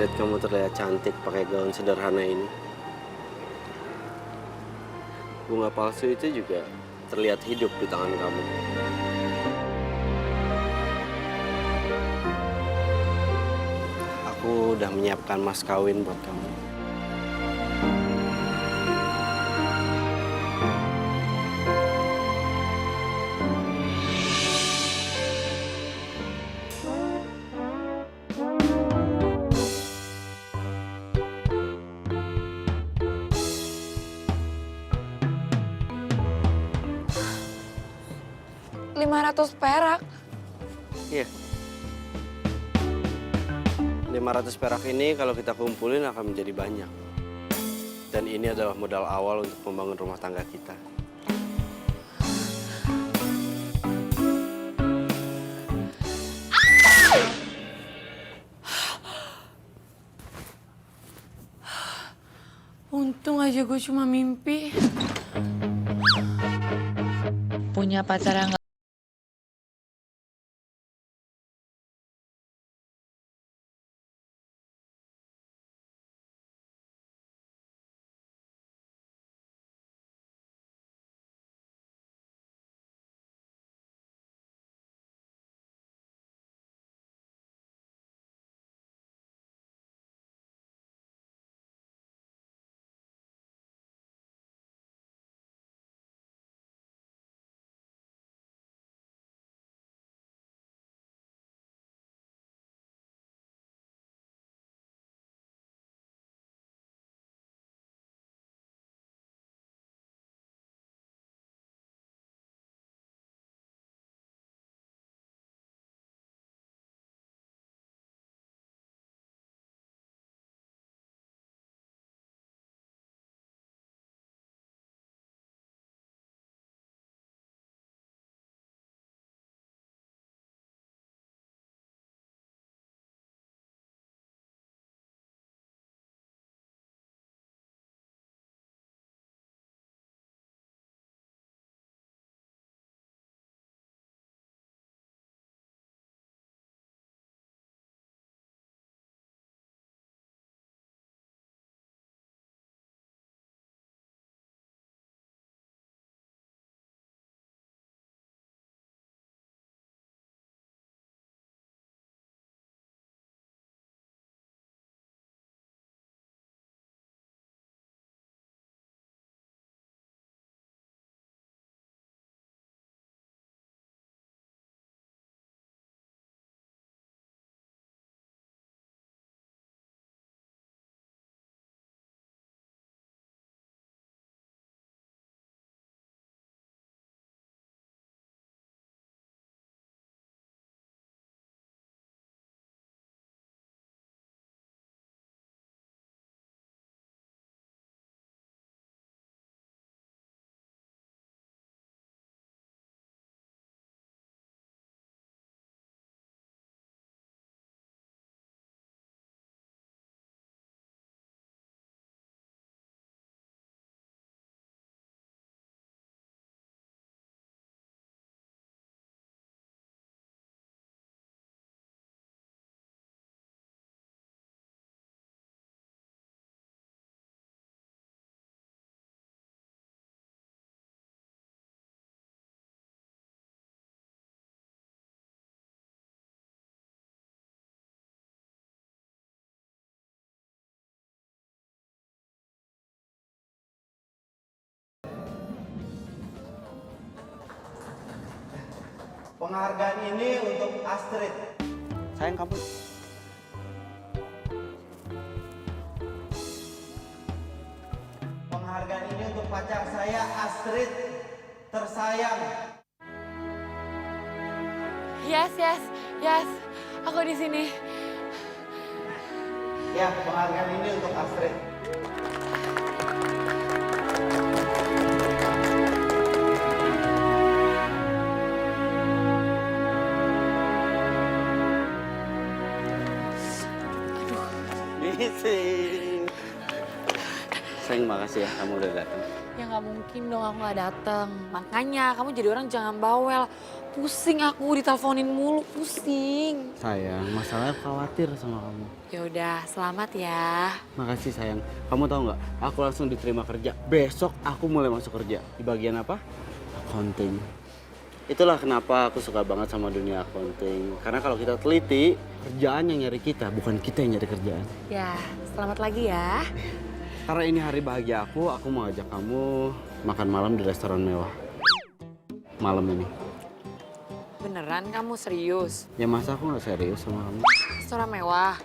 Astrid, kamu terlihat cantik pakai gaun sederhana ini. Bunga palsu itu juga terlihat hidup di tangan kamu. Aku udah menyiapkan mas kawin buat kamu. Rp500. Iya. 500 perak ini kalau kita kumpulin akan menjadi banyak. Dan ini adalah modal awal untuk membangun rumah tangga kita. Untung aja gue cuma mimpi. Punya pacar yang Penghargaan ini untuk Astrid. Sayang kamu. Penghargaan ini untuk pacar saya, Astrid. Tersayang. Yes. Aku di sini. Ya, penghargaan ini untuk Astrid. Sayang, makasih ya kamu udah datang. Ya nggak mungkin dong aku nggak datang. Makanya kamu jadi orang jangan bawel. Pusing aku diteleponin mulu, pusing. Sayang, masalahnya khawatir sama kamu. Ya udah, selamat ya. Makasih sayang. Kamu tahu nggak? Aku langsung diterima kerja. Besok aku mulai masuk kerja. Di bagian apa? Accounting. Itulah kenapa aku suka banget sama dunia accounting. Karena kalau kita teliti, kerjaan yang nyari kita, bukan kita yang nyari kerjaan. Ya, selamat lagi ya. Karena ini hari bahagia aku mau ajak kamu makan malam di restoran mewah. Malam ini. Beneran kamu serius? Ya masa aku nggak serius sama kamu? Restoran mewah.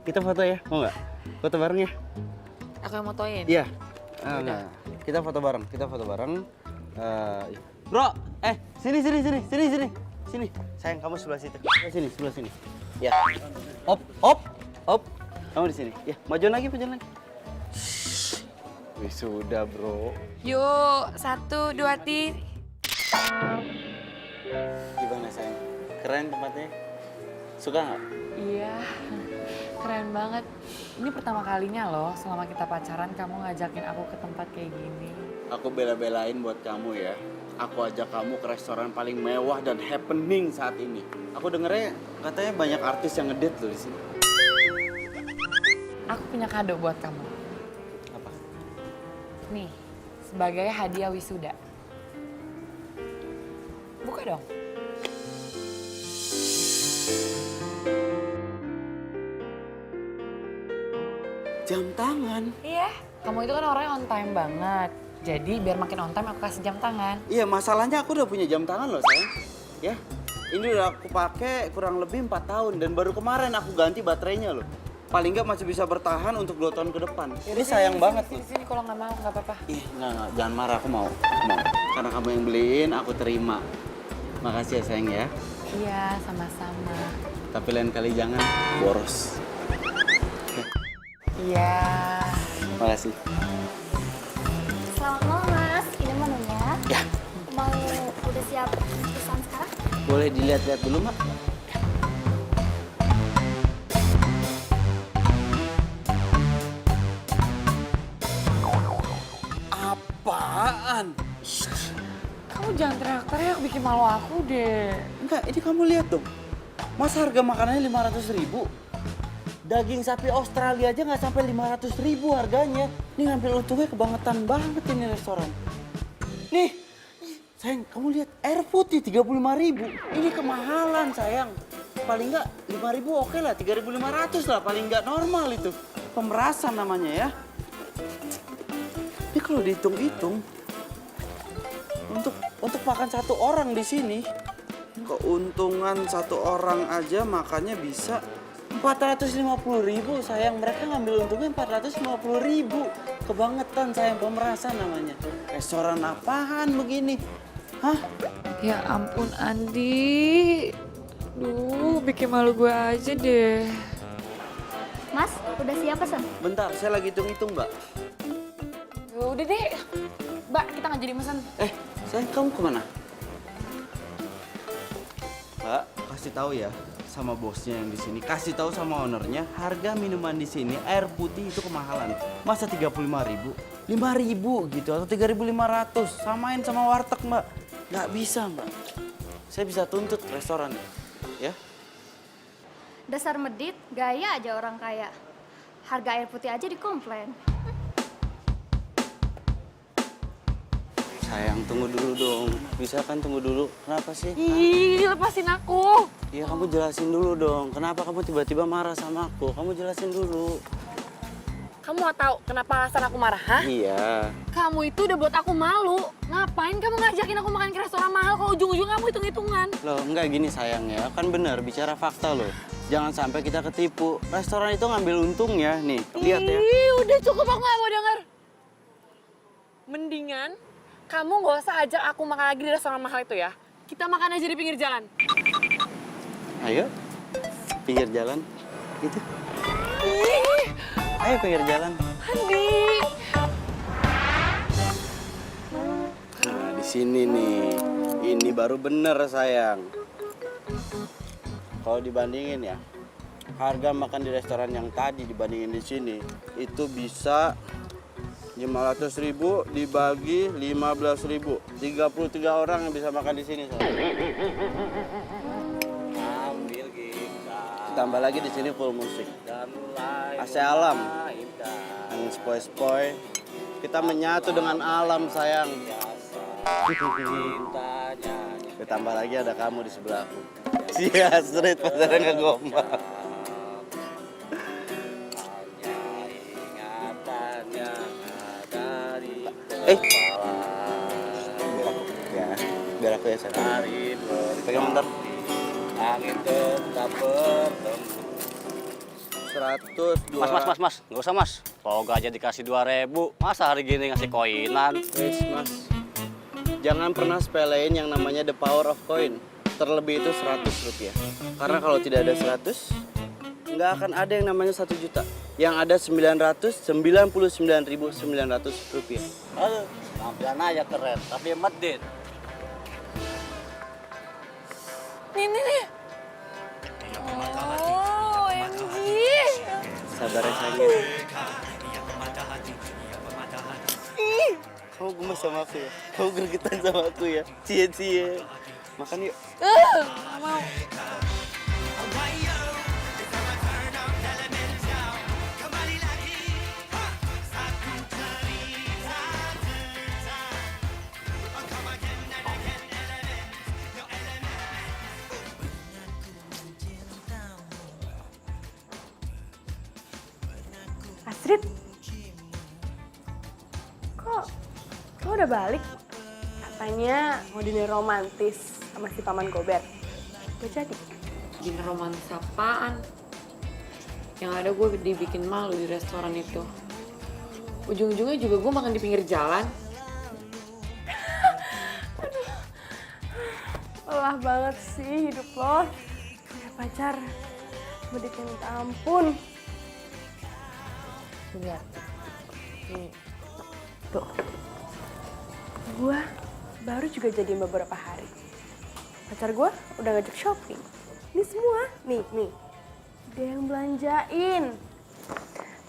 Kita foto ya, mau nggak? Foto bareng ya? Aku yang motoin? Iya. Udah. Kita foto bareng, Bro, sini. Sini, sayang kamu sebelah situ. Sebelah sini. Ya. Op. Kamu di sini. Ya, majuan lagi. Wih, sudah, bro. Yuk, 1, 2, 3. Gimana, sayang? Keren tempatnya? Suka nggak? Iya, keren banget. Ini pertama kalinya loh selama kita pacaran kamu ngajakin aku ke tempat kayak gini. Aku bela-belain buat kamu ya. Aku ajak kamu ke restoran paling mewah dan happening saat ini. Aku dengernya katanya banyak artis yang ngedate loh di sini. Aku punya kado buat kamu. Apa? Nih, sebagai hadiah wisuda. Buka dong. Jam tangan? Iya, kamu itu kan orangnya on time banget. Jadi biar makin on time aku kasih jam tangan. Iya, masalahnya aku udah punya jam tangan loh, sayang. Ya, ini udah aku pakai kurang lebih 4 tahun dan baru kemarin aku ganti baterainya loh. Paling nggak masih bisa bertahan untuk 2 tahun ke depan. Ini sayang banget loh. Sini, kalau nggak mau nggak apa-apa. Ih, enggak, jangan marah, aku mau. Karena kamu yang beliin, aku terima. Makasih ya sayang ya. Iya, sama-sama. Tapi lain kali jangan boros. Iya. Makasih. Selamat malam Mas, ini menunya. Ya, Mau udah siap pesan sekarang? boleh dilihat-lihat dulu, Mak. Apaan? Kamu jangan teriak-teriak bikin malu aku deh. Enggak, ini kamu lihat dong. Masa harga makanannya 500.000? Daging sapi Australia aja nggak sampai 500.000 harganya. Ini ngambil untungnya kebangetan banget ini restoran. Nih, sayang, kamu lihat air putih 35.000. Ini kemahalan, sayang. Paling nggak 5.000 oke lah, 3.500 lah. Paling nggak normal itu. Pemerasan namanya ya. Ini kalau dihitung-hitung, untuk makan satu orang di sini, keuntungan satu orang aja makannya bisa 450.000, sayang. Mereka ngambil untungnya 450.000. Kebangetan, sayang. Pemerasan namanya. Restoran apaan begini? Hah? Ya ampun Andi. Duh, bikin malu gue aja deh. Mas, udah siap pesan? Bentar, saya lagi hitung-hitung, Mbak. Ya udah deh. Mbak, kita nggak jadi pesan. Sayang, kamu kemana? Mbak, kasih tahu ya sama bosnya yang di sini. Kasih tahu sama ownernya, harga minuman di sini air putih itu kemahalan. Masa 35.000? 5.000 gitu atau 3.500. Samain sama warteg, Mbak. Nggak bisa, Mbak. Saya bisa tuntut restoran, ya. Dasar medit, gaya aja orang kaya. Harga air putih aja dikomplain. Sayang, tunggu dulu dong. Bisa kan tunggu dulu? Kenapa sih? Ih, lepasin aku. Iya, kamu jelasin dulu dong. Kenapa kamu tiba-tiba marah sama aku? Kamu jelasin dulu. Kamu mau tahu kenapa alasan aku marah, hah? Iya. Kamu itu udah buat aku malu. Ngapain kamu ngajakin aku makan ke restoran mahal kalau ujung-ujung kamu hitung-hitungan? Loh, enggak gini sayang ya. Kan benar, bicara fakta loh. Jangan sampai kita ketipu. Restoran itu ngambil untung ya. Nih, lihat ya. Ih, udah cukup, aku gak mau denger. Mendingan kamu gak usah ajak aku makan lagi di restoran mahal itu ya. Kita makan aja di pinggir jalan. Ayo, pinggir jalan. Gitu. Ih, Ayo pinggir jalan. Andi. Nah, di sini nih. Ini baru bener sayang. Kalau dibandingin ya, harga makan di restoran yang tadi dibandingin di sini itu bisa 5 500.000 dibagi 15.000. 33 orang yang bisa makan di sini. Ambil kita Tambah lagi di sini full musik. dan mulai AC alam. mainkan Angin sepoi-sepoi. Kita menyatu dengan alam sayang. cintanya. Ditambah lagi ada kamu di sebelahku. Sia, street pacarnya ngegombal. Hanya ingatan yang ada di Eh. kepala. Biar aku ya sayang. Dari Pegang bentar. angin tetap bertemu. 100, 200. Mas, nggak usah mas. Toga aja dikasih 2.000. Masa hari gini ngasih koinan? Wes, Mas. Jangan pernah sepelein yang namanya the power of coin. Terlebih itu 100 rupiah. Karena kalau tidak ada 100, nggak akan ada yang namanya 1 juta. Yang ada 999.900 rupiah. Aduh, tampilan aja keren, tapi medit. Nih. Oh, OMG. Sabar ya sayang. Kamu gemes sama aku ya? Kamu gregetan sama aku ya? Cie. Makan yuk. Nggak mau. Astrid, kok lo udah balik? Katanya mau dinner romantis sama si Paman Gober. Udah jadi? Dinner romantis apaan? Yang ada gue dibikin malu di restoran itu. Ujung-ujungnya juga gue makan di pinggir jalan. Lelah banget sih hidup lo. Punya pacar, meditnya minta ampun. Lihat, nih, tuh. Gue baru juga jadian beberapa hari. Pacar gue udah ngajak shopping. Ini semua, nih. Dia yang belanjain.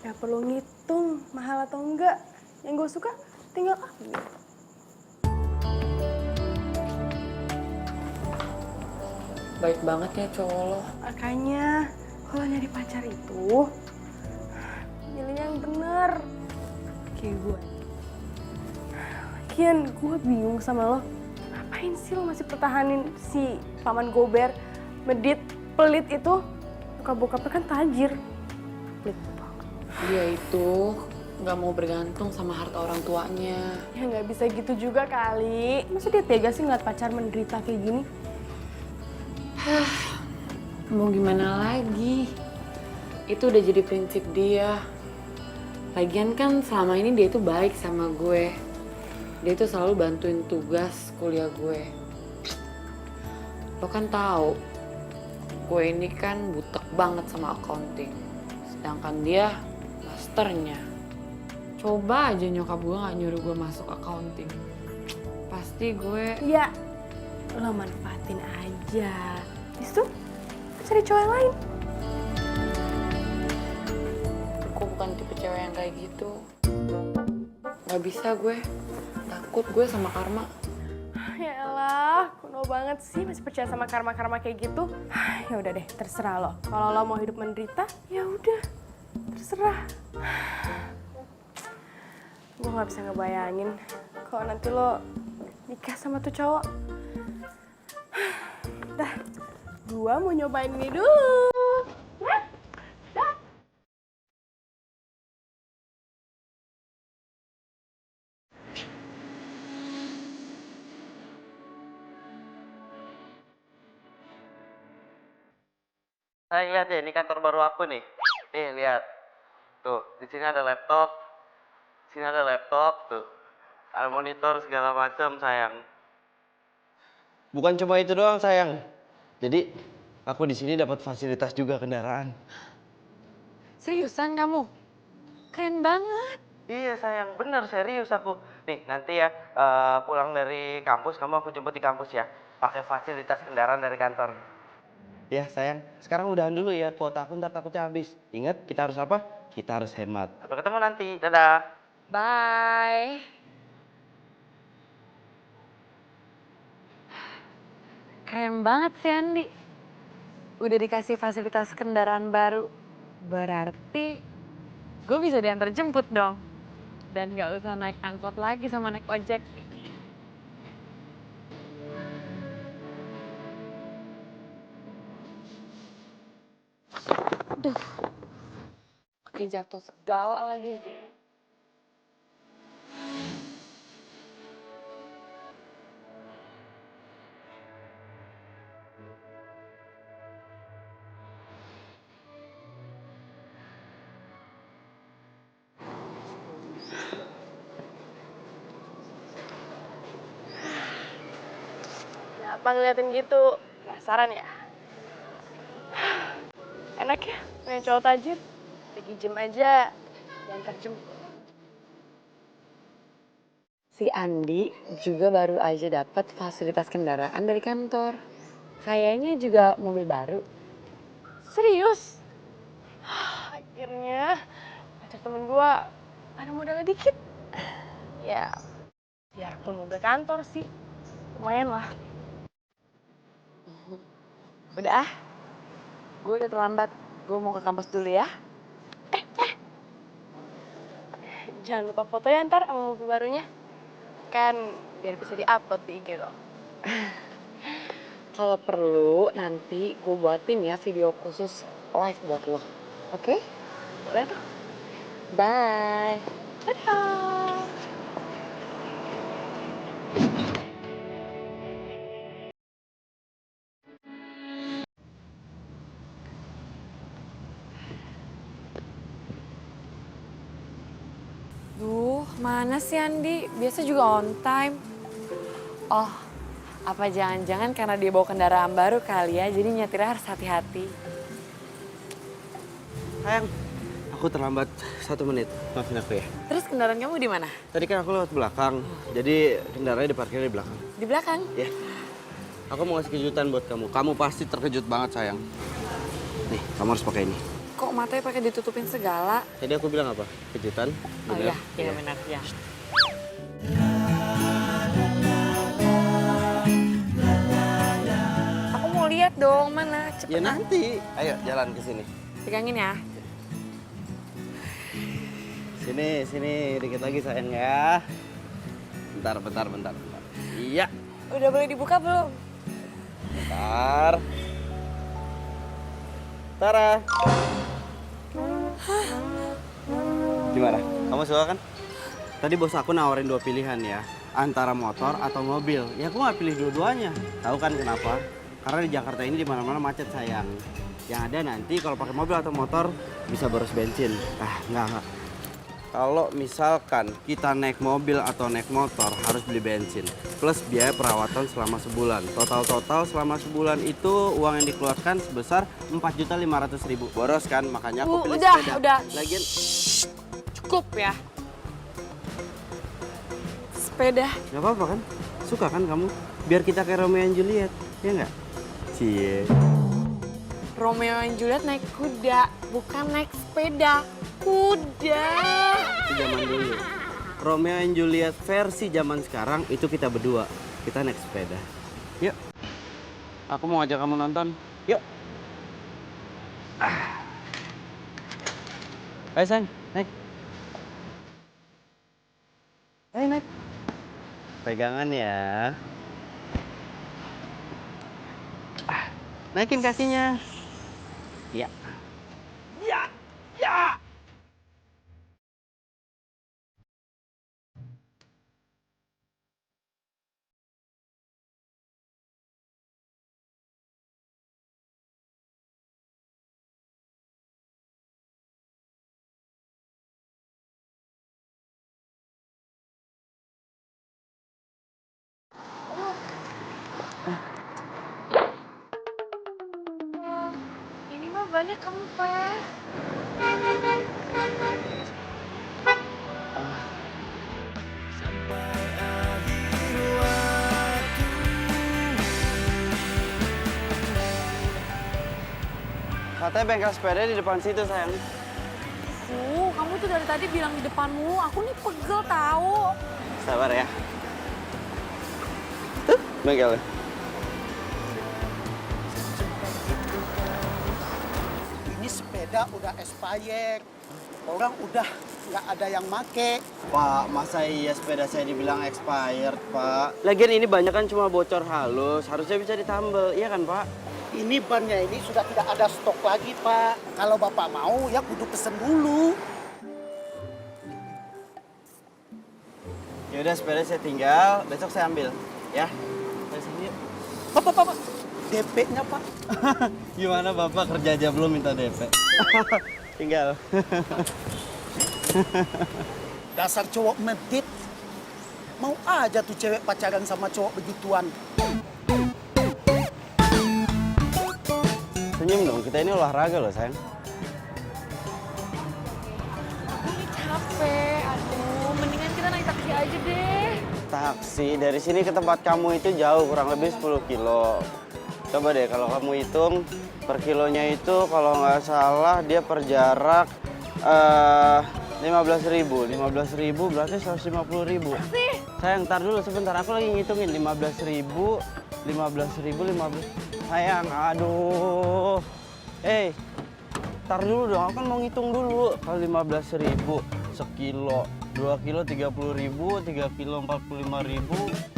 Gak perlu ngitung mahal atau enggak. Yang gue suka tinggal ambil. Baik banget ya cowok lo. Makanya kalau nyari pacar itu milih yang bener. Kayak gue. Lagian gue bingung sama lo. Ngapain sih lo masih pertahanin si Paman Gober, medit, pelit itu? Bokap-bokapnya kan tajir. Pelit banget. Dia itu nggak mau bergantung sama harta orang tuanya. Ya nggak bisa gitu juga kali. Masa dia tega sih ngeliat pacar menderita kayak gini? Mau gimana lagi? Itu udah jadi prinsip dia. Lagian kan selama ini dia itu baik sama gue. Dia itu selalu bantuin tugas kuliah gue. Lo kan tahu, gue ini kan butek banget sama accounting. Sedangkan dia masternya. Coba aja nyokap gue gak nyuruh gue masuk accounting. Pasti gue... Ya, lo manfaatin aja. Habis itu, cari cowok yang lain. Gue bukan tipe cewek yang kayak gitu. Gak bisa gue. Takut gue sama karma. Ya elah, kuno banget sih masih percaya sama karma-karma kayak gitu. Ya udah deh, terserah lo. Kalau lo mau hidup menderita, ya udah, terserah. Gue nggak bisa ngebayangin kalau nanti lo nikah sama tuh cowok. Dah, gue mau nyobain ini dulu. Sayang lihat ya, ini kantor baru aku nih. Nih lihat, tuh di sini ada laptop, tuh ada monitor segala macam sayang. Bukan cuma itu doang sayang. Jadi aku di sini dapat fasilitas juga kendaraan. Seriusan kamu? Keren banget. Iya sayang, bener serius aku. Nih nanti ya pulang dari kampus kamu aku jemput di kampus ya. Pakai fasilitas kendaraan dari kantor. Ya sayang, sekarang udahan dulu ya, kuota aku ntar takutnya habis. Ingat kita harus apa? Kita harus hemat. Sampai ketemu nanti, dadah. Bye. Keren banget sih Andi. Udah dikasih fasilitas kendaraan baru. Berarti gue bisa diantar jemput dong. Dan gak usah naik angkot lagi sama naik ojek. Aduh, pakai jatuh segala lagi. Apa ngeliatin gitu? Penasaran ya? Enak ya, punya cowok tajir. Pergi gym aja, diantar jemput. Si Andi juga baru aja dapat fasilitas kendaraan dari kantor. Kayaknya juga mobil baru. Serius? Akhirnya pacar temen gua ada modalnya dikit. Ya, biarpun mobil kantor sih, lumayan lah. Udah ah, gue udah terlambat. Gue mau ke kampus dulu ya. Jangan lupa foto ya ntar sama mobil barunya. Kan biar bisa di-upload di IG kok. Kalau perlu nanti gue buatin ya video khusus live buat lo. Oke? Boleh tuh. Bye. Dadah. Duh, mana sih Andi? Biasa juga on time. Oh, apa jangan-jangan karena dia bawa kendaraan baru kali ya, jadi nyetirnya harus hati-hati. Sayang, aku terlambat 1 menit. Maafin aku ya. Terus kendaraan kamu di mana? Tadi kan aku lewat belakang, jadi kendaraannya diparkir di belakang. Di belakang. Ya, aku mau ngasih kejutan buat kamu. Kamu pasti terkejut banget sayang. Nih, kamu harus pakai ini. Kok matanya pakai ditutupin segala? Tadi aku bilang apa? Kejutan? Oh Bener? iya, benar ya. Aku mau lihat dong, mana? Cepet Ya nanti. Ayo jalan ke sini. Pegangin ya. Sini, dikit lagi sayang ya. Bentar. Iya, Udah boleh dibuka belum? bentar. Tara. Gimana? Kamu suka kan? Tadi bos aku nawarin 2 pilihan ya. Antara motor atau mobil. Ya aku nggak pilih dua-duanya. Tahu kan kenapa? Karena di Jakarta ini di mana-mana macet sayang. Yang ada nanti kalau pakai mobil atau motor bisa boros bensin. Enggak. Kalau misalkan kita naik mobil atau naik motor harus beli bensin. Plus biaya perawatan selama sebulan. Total selama sebulan itu uang yang dikeluarkan sebesar 4.500.000. Boros kan? Makanya aku pilih sepeda. Udah. Lagian Cukup ya. Sepeda. nggak apa-apa kan? Suka kan kamu? Biar kita kayak Romeo and Juliet, ya nggak? Cie. Romeo and Juliet naik kuda, bukan naik sepeda. Kuda. Itu zaman dulu. Romeo and Juliet versi zaman sekarang itu kita berdua. Kita naik sepeda. Yuk. Aku mau ajak kamu nonton. Yuk. Ayo sayang, naik. Ayo naik. Pegangan ya. Naikin kakinya. Ya. Ya. Ini mah banyak kempes. Katanya bengkel sepeda di depan situ sayang. aku. Kamu tuh dari tadi bilang di depanmu. Aku nih pegel tahu. Sabar ya. Tuh, bengkelnya. Ini sepeda udah expired. Orang udah nggak ada yang make. Pak, masa iya sepeda saya dibilang expired, Pak? Lagian ini banyak kan cuma bocor halus, harusnya bisa ditambal, iya kan, Pak? Ini bannya ini sudah tidak ada stok lagi, Pak. Kalau Bapak mau, ya kudu pesen dulu. Yaudah, sepeda saya tinggal, besok saya ambil, ya? Saya sini. Pak. DP-nya, Pak. Gimana Bapak kerja aja belum minta DP? Tinggal. Dasar cowok medit. Mau aja tuh cewek pacaran sama cowok begituan. Senyum dong, kita ini olahraga loh, sayang. Aku nih capek. Aduh, mendingan kita naik taksi aja deh. Taksi, dari sini ke tempat kamu itu jauh, kurang lebih 10 kilo. Coba deh, kalau kamu hitung per kilonya itu kalau nggak salah dia per jarak 15.000. 15.000 berarti 150.000. Sayang, ntar dulu sebentar. Aku lagi ngitungin 15.000, 15.000. Sayang, aduh. Ntar dulu dong. Aku kan mau ngitung dulu. Kalau 15.000 sekilo, 2 kilo 30.000, 3 kilo 45.000.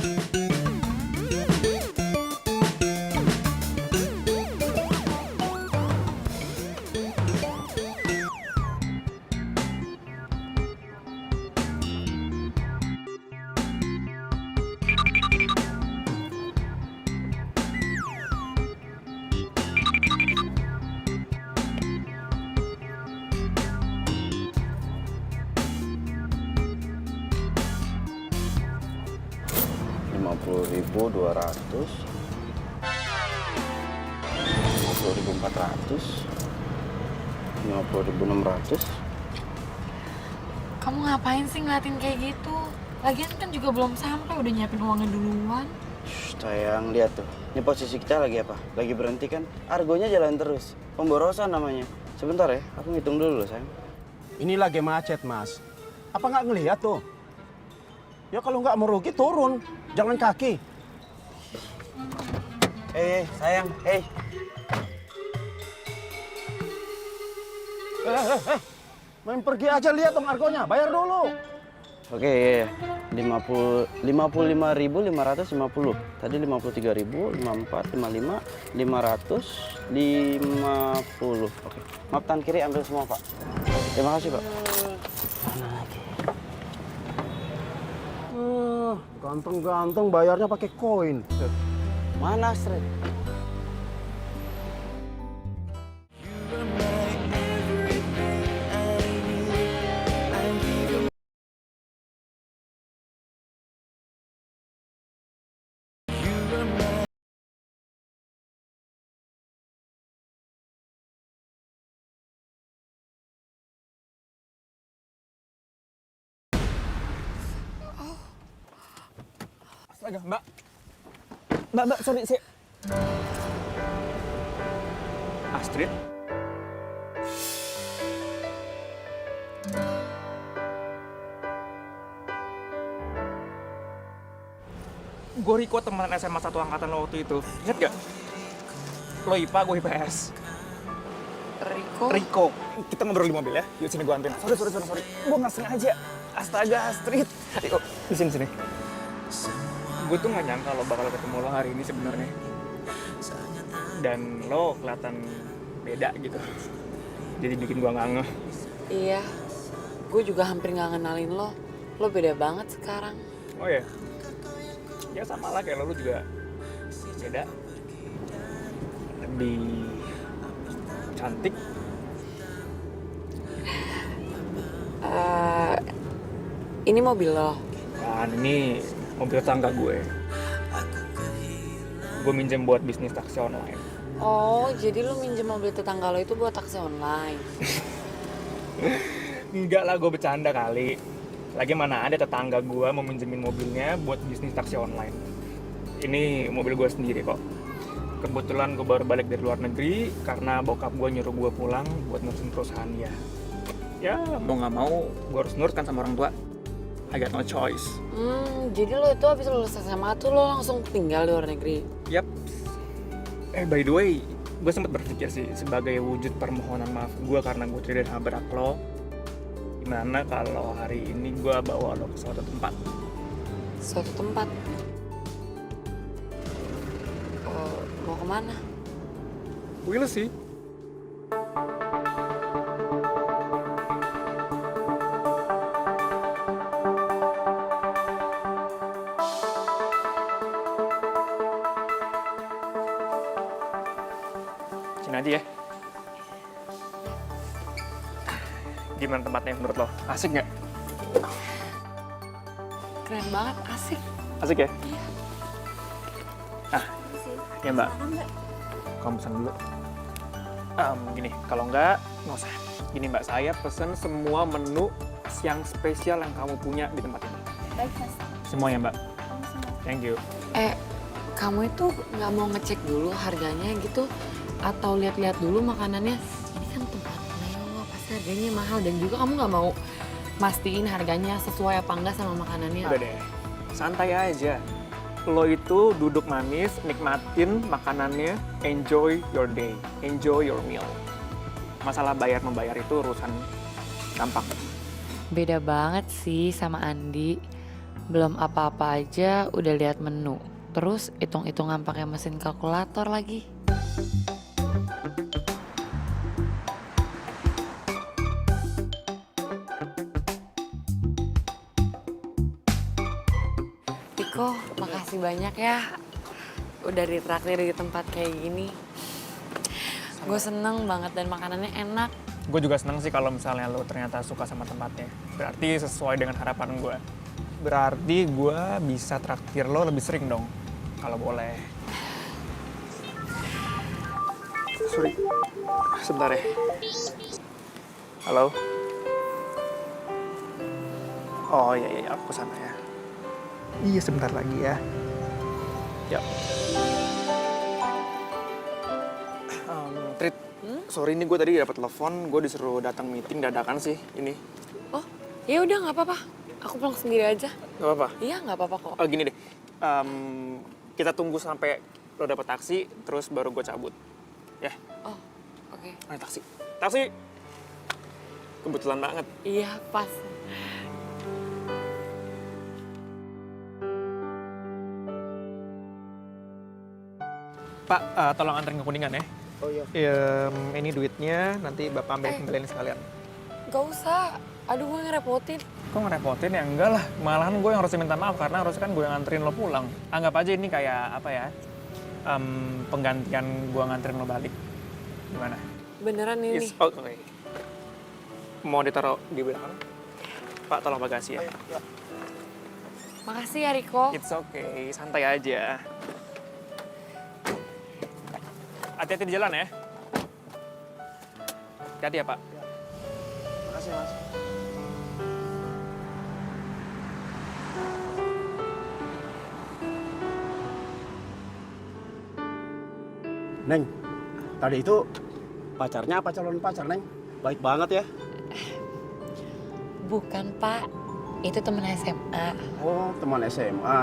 $50.200, 50.400, 50.600. Kamu ngapain sih ngeliatin kayak gitu? Lagian kan juga belum sampai, udah nyiapin uangnya duluan. Shh, sayang, lihat tuh. Ini posisi kita lagi apa? Lagi berhenti kan? Argonya jalan terus. Pemborosan namanya. Sebentar ya, aku ngitung dulu sayang. Ini lagi macet, Mas. Apa nggak ngelihat tuh? Ya kalau nggak mau rugi turun, jangan kaki. Sayang, Main pergi aja, lihat dong argonya, bayar dulu. Oke, iya. 55.550. Tadi 53.000, 54, 55, 500, 50. Oke. Maaf, tangan kiri ambil semua, Pak. Terima kasih, Pak. Ganteng-ganteng bayarnya pakai koin. Mana, Astrid? Astaga, Mbak, sorry, Astrid? Gue Riko, teman SMA 1 angkatan lo waktu itu. Ingat gak? Lo IPA, gue IPS. Riko. Kita ngobrol di mobil ya. Yuk sini gue anterin. Sorry. Gue nggak sengaja. Astaga, Astrid. Ayo, di sini. Gue tuh nggak nyangka lo bakal ketemu lo hari ini sebenarnya. Dan lo kelihatan beda gitu. Jadi bikin gue nggak ngeh. Iya, gue juga hampir nggak ngenalin lo. Lo beda banget sekarang. Oh ya? Ya sama lah kayak lo juga beda. Lebih cantik. Ini mobil lo. Kan ini mobil tangga gue. Gue minjem buat bisnis taksi online. Oh, jadi lo minjem mobil tetangga lo itu buat taksi online? Enggak lah, gue bercanda kali. Lagi mana ada tetangga gue mau minjemin mobilnya buat bisnis taksi online. Ini mobil gue sendiri kok. Kebetulan gue baru balik dari luar negeri karena bokap gue nyuruh gue pulang buat ngurusin perusahaan dia. ya mau nggak mau gue harus nurut kan sama orang tua. I got no choice. Jadi lo itu habis lulus SMA tuh lo langsung tinggal di luar negeri? Yap. By the way, gue sempat berpikir sih sebagai wujud permohonan maaf gue karena gue tidak nabrak lo. Gimana kalau hari ini gue bawa lo ke suatu tempat? Suatu tempat? Mau kemana? Will sih. Sini aja ya. Gimana tempatnya menurut lo? Asik nggak? Keren banget, asik. Asik ya? Iya. Ya mbak, kamu pesan dulu. Gini, kalau nggak usah. Gini mbak, saya pesen semua menu yang spesial yang kamu punya di tempat ini. Baik, Mas. Semuanya mbak. Thank you. Kamu itu nggak mau ngecek dulu harganya gitu? Atau lihat-lihat dulu makanannya? Ini kan tempat mewah, pasti harganya mahal. Dan juga kamu nggak mau mastiin harganya sesuai apa enggak sama makanannya? Udah deh, santai aja. Lo itu duduk manis, nikmatin makanannya, enjoy your day, enjoy your meal. Masalah bayar-membayar itu urusan gampang. Beda banget sih sama Andi. Belum apa-apa aja udah lihat menu. Terus hitung-hitungan pakai mesin kalkulator lagi. Tiko, makasih banyak ya. Udah ditraktir di tempat kayak gini. Gue seneng banget dan makanannya enak. Gue juga seneng sih kalau misalnya lo ternyata suka sama tempatnya. Berarti sesuai dengan harapan gue. Berarti gue bisa traktir lo lebih sering dong, kalau boleh. Sorry, sebentar ya. Halo? Oh iya, aku kesana ya. Iya, sebentar lagi ya. Ya. Trit, sorry ini gue tadi dapat telepon, gue disuruh datang meeting dadakan sih ini. Oh, ya udah nggak apa-apa. Aku pulang sendiri aja. Gak apa-apa? Iya, nggak apa-apa kok. Oh gini deh, kita tunggu sampai lo dapet taksi, terus baru gue cabut. Ya? Oh, oke. Ayo taksi. Taksi! Kebetulan banget. Iya, pas. Pak, tolong anterin ke Kuningan ya. Oh iya. Ini duitnya, nanti Bapak ambil kembaliin sekalian. Gak usah. Aduh, gue ngerepotin. Kok ngerepotin? Ya enggak lah. Malahan gue yang harus minta maaf karena harusnya kan gue yang nganterin lo pulang. Anggap aja ini kayak apa ya, penggantian gue nganterin lo balik. Gimana? Beneran ini. Oke. Mau ditaruh di belakang? Pak, tolong bagasi ya. Makasih ya, Riko. It's okay, santai aja. Hati-hati di jalan ya. Hati-hati ya, Pak. Makasih, Mas. Neng, tadi itu pacarnya apa calon pacar, Neng? Baik banget ya. Bukan, Pak. Itu temen SMA. Oh, teman SMA.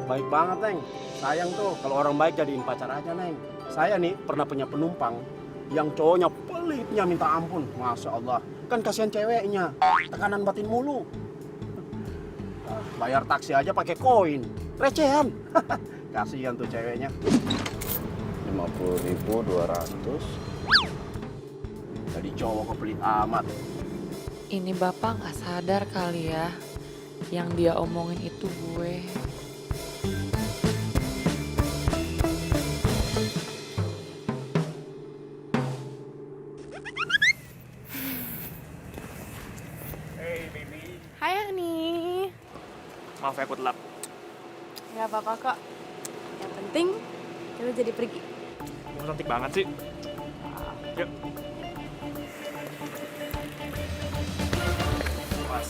Baik banget, Neng. Sayang tuh kalau orang baik jadiin pacar aja, Neng. Saya nih pernah punya penumpang yang cowoknya pelitnya minta ampun. Masya Allah. Kan kasihan ceweknya. Tekanan batin mulu. Bayar taksi aja pakai koin. Recehan. Kasihan tuh ceweknya. 50.200. Jadi cowok kepelit amat. Ini Bapak nggak sadar kali ya. Yang dia omongin itu gue. Hey, baby. Hai Ani. Maaf ya, aku telat. Gak apa-apa kok. Yang penting kita jadi pergi. Kamu cantik banget sih. Yuk. Pas.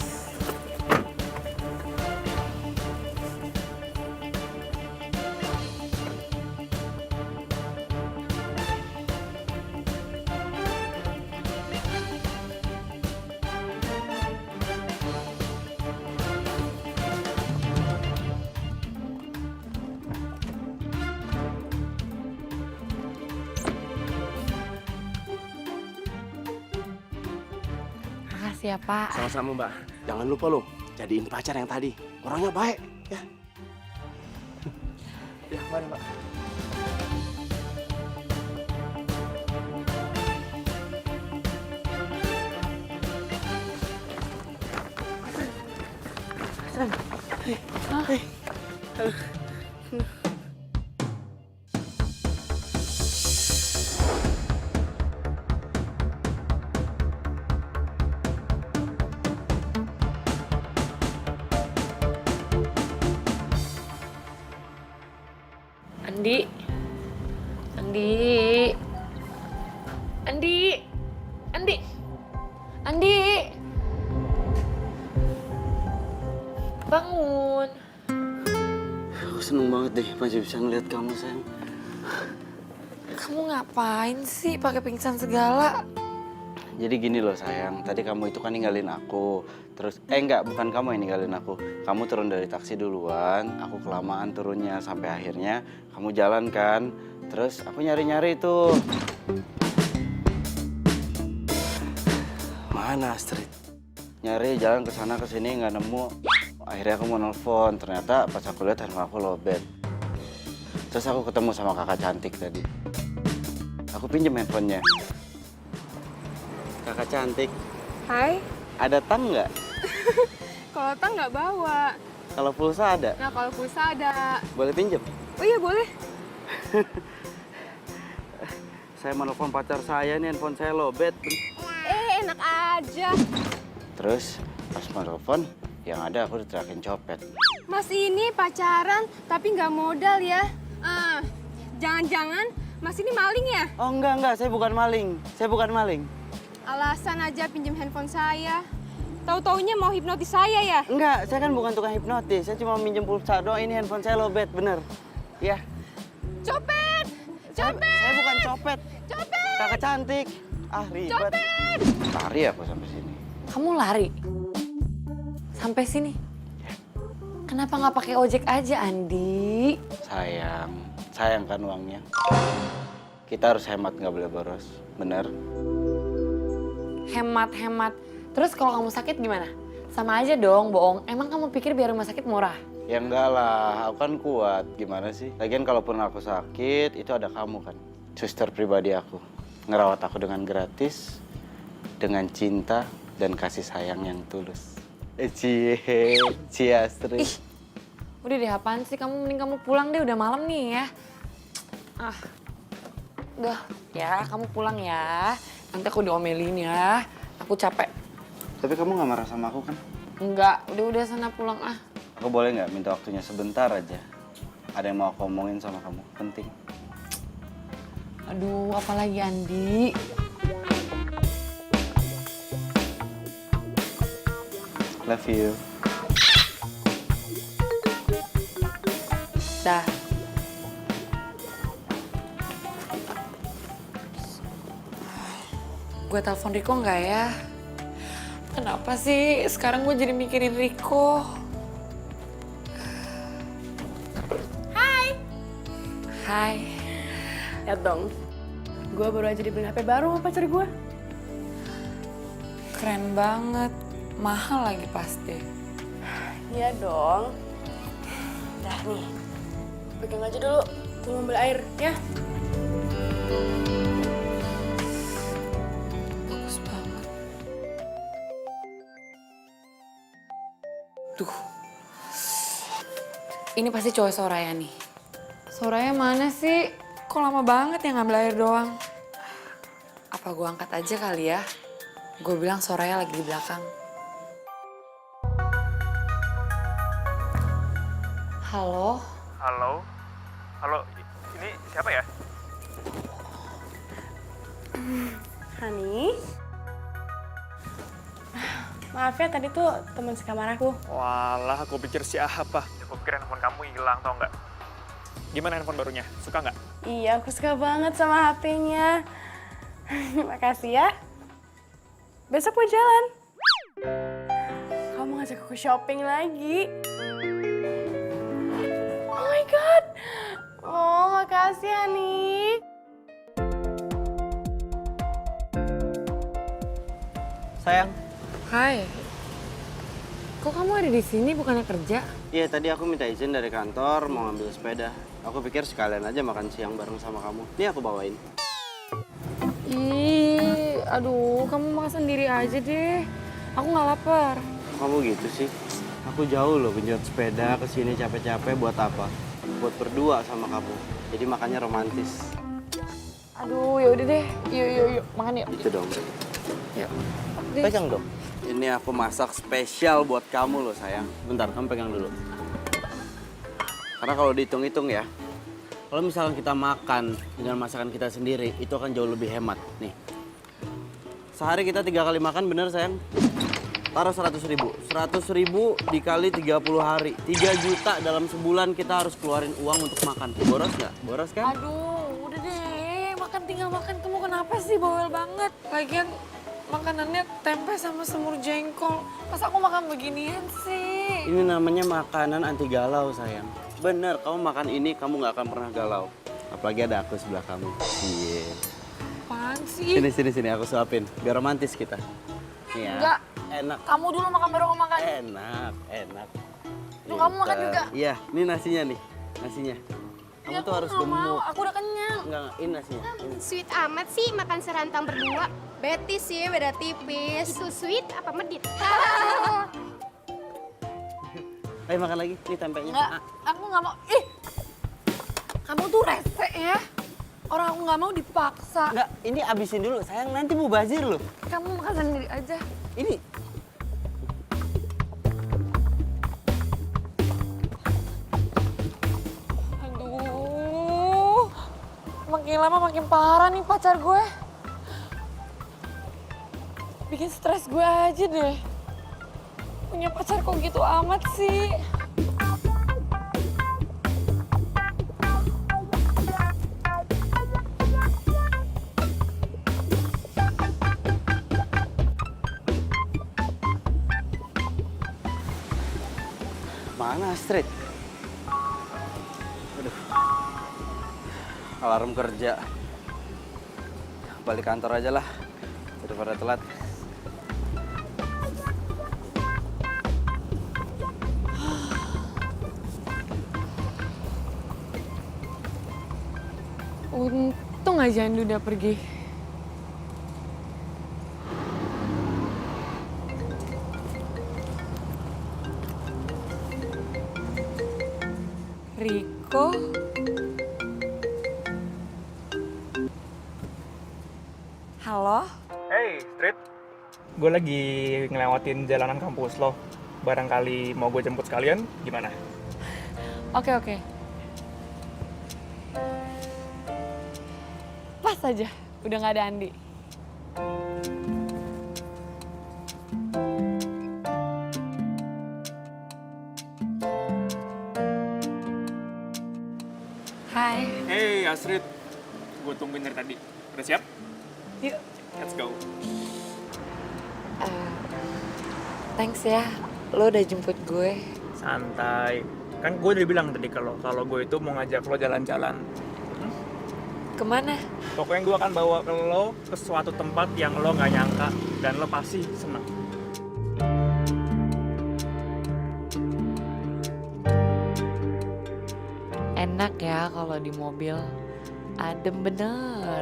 Makasih ya, Pak. Sama-sama Mbak. Jangan lupa loh, jadiin pacar yang tadi. Orangnya baik, ya. Ya, mari Mbak. Andi. Andi. Andi. Andi. Andi. Bangun. Aku seneng banget deh masih bisa ngeliat kamu, sayang. Kamu ngapain sih pakai pingsan segala? Jadi gini loh sayang, tadi kamu itu kan ninggalin aku. Terus, enggak, bukan kamu yang ninggalin aku. Kamu turun dari taksi duluan, aku kelamaan turunnya. Sampai akhirnya kamu jalan kan. Terus aku nyari-nyari itu. Mana Astrid? Nyari jalan ke sana ke sini nggak nemu. Akhirnya aku mau nelfon, ternyata pas aku lihat handphone aku lowbat. Terus aku ketemu sama kakak cantik tadi. Aku pinjam handphonenya. Kakak cantik, Hai. ada tang nggak? Kalau tang nggak bawa. Kalau pulsa ada? Nah kalau pulsa ada. Boleh pinjam? Oh iya boleh. Saya menelpon pacar saya nih, handphone saya lowbat. Enak aja. Terus pas menelpon, yang ada aku diterakin copet. Mas ini pacaran tapi nggak modal ya. Jangan-jangan Mas ini maling ya? Oh enggak, saya bukan maling. Saya bukan maling. Alasan aja pinjam handphone saya. Tahu-taunya mau hipnotis saya ya? Enggak, saya kan bukan tukang hipnotis. Saya cuma minjem pulsa doang, ini handphone saya lowbat, bener. Ya. Copet! Copet! Saya bukan copet. Copet! Kakak cantik. Ah, ribet. Copet! Lari aku sampai sini. Kamu lari? Sampai sini? Kenapa nggak pakai ojek aja, Andi? Sayang kan uangnya. Kita harus hemat, nggak boleh boros. Bener? Hemat-hemat. Terus kalau kamu sakit gimana? Sama aja dong, bohong. Emang kamu pikir biar rumah sakit murah? Ya enggak lah, aku kan kuat. Gimana sih? Lagian kalaupun aku sakit, itu ada kamu kan. Suster pribadi aku. Ngerawat aku dengan gratis, dengan cinta, dan kasih sayang yang tulus. Cie Astrid. Ih, udah deh apaan sih? Mending kamu pulang deh, udah malam nih ya. Udah, ya kamu pulang ya. Nanti aku diomelin ya. Aku capek. Tapi kamu nggak marah sama aku kan? Enggak, udah sana pulang ah. Aku boleh nggak minta waktunya sebentar aja? Ada yang mau aku omongin sama kamu, penting. Aduh, apalagi Andi. Love you. Dah. Gue telepon Riko nggak ya? Kenapa sih sekarang gue jadi mikirin Riko? Hai. Lihat dong. Gue baru aja dibeli HP baru sama pacar gue. Keren banget. Mahal lagi pasti. Iya dong. Dah nih. Pegang aja dulu. Gue mau ambil air ya. Bagus banget. Duh. Ini pasti cowok Soraya nih. Soraya mana sih? Kok lama banget ya ngambil air doang? Apa gue angkat aja kali ya? Gue bilang Soraya lagi di belakang. Halo? Halo? Halo, ini siapa ya? Hani. Maaf ya tadi tuh teman sekamar aku. Walah, aku pikir siapa. Aku pikir handphone kamu hilang, tau nggak? Gimana handphone barunya? Suka nggak? Iya, aku suka banget sama HP-nya. Makasih ya. Besok mau jalan. Kamu ngajak aku shopping lagi. Oh my God. Oh, makasih, Hani. Sayang, Hai. Kok kamu ada di sini bukannya kerja? Iya, tadi aku minta izin dari kantor mau ngambil sepeda. Aku pikir sekalian aja makan siang bareng sama kamu. Nih aku bawain. Ih, aduh, kamu makan sendiri aja deh. Aku nggak lapar. Kamu gitu sih? Aku jauh loh genjot sepeda ke sini capek-capek buat apa? Buat berdua sama kamu. Jadi makannya romantis. Aduh, ya udah deh. Yuk, makan yuk. Itu dong. Yuk. Pegang dong. Ini aku masak spesial buat kamu loh sayang. Bentar, kamu pegang dulu. Karena kalau dihitung-hitung ya, kalau misalkan kita makan dengan masakan kita sendiri, itu akan jauh lebih hemat. Nih, sehari kita 3 kali makan, bener sayang? Taruh 100.000. 100.000 dikali 30 hari. 3 juta dalam sebulan kita harus keluarin uang untuk makan. Boros nggak? Boros kan? Aduh, udah deh. Makan tinggal makan. Kamu kenapa sih bawel banget? Lagian makanannya tempe sama semur jengkol. Masa aku makan beginian sih? Ini namanya makanan anti galau sayang. Bener, kamu makan ini kamu nggak akan pernah galau. Apalagi ada aku sebelah kamu. Iya. Apaan sih? Sini, aku suapin. Biar romantis kita. Nih ya. Enggak. Enak. Kamu dulu makan baru aku makan. Enak. Tuh, kamu makan juga. Iya, ini nasinya nih. Nasinya. Kamu Ya, tuh harus nggak mau. gemuk. Aku udah kenyang. Enggak, ini nasinya. Ini. Sweet amat sih makan serantang berdua. Betis sih, beda tipis. Itu sweet apa medit? Ayo makan lagi. Ini tempenya. Enggak, aku nggak mau. Ih, kamu tuh rese ya. Orang aku nggak mau dipaksa. Enggak, ini abisin dulu. Sayang, nanti mau bazir loh. Kamu makan sendiri aja. Ini. Aduh, makin lama makin parah nih pacar gue. Bikin stres gue aja deh. Punya pacar kok gitu amat sih. Mana Astrid? Aduh. Alarm kerja. Balik kantor aja lah. Daripada telat. Untung aja Andu udah pergi. Riko? Halo? Hey, Street. Gue lagi ngelewatin jalanan kampus lo. Barangkali mau gue jemput sekalian, gimana? Oke. Pas aja, udah gak ada Andi. Hai. Hey, Astrid. Gue tungguin dari tadi. Udah siap? Yuk. Let's go. Thanks ya, lo udah jemput gue. Santai. Kan gue udah bilang tadi kalau gue itu mau ngajak lo jalan-jalan. Kemana? Pokoknya gue akan bawa ke lo ke suatu tempat yang lo nggak nyangka dan lo pasti seneng. Enak ya kalau di mobil, adem bener.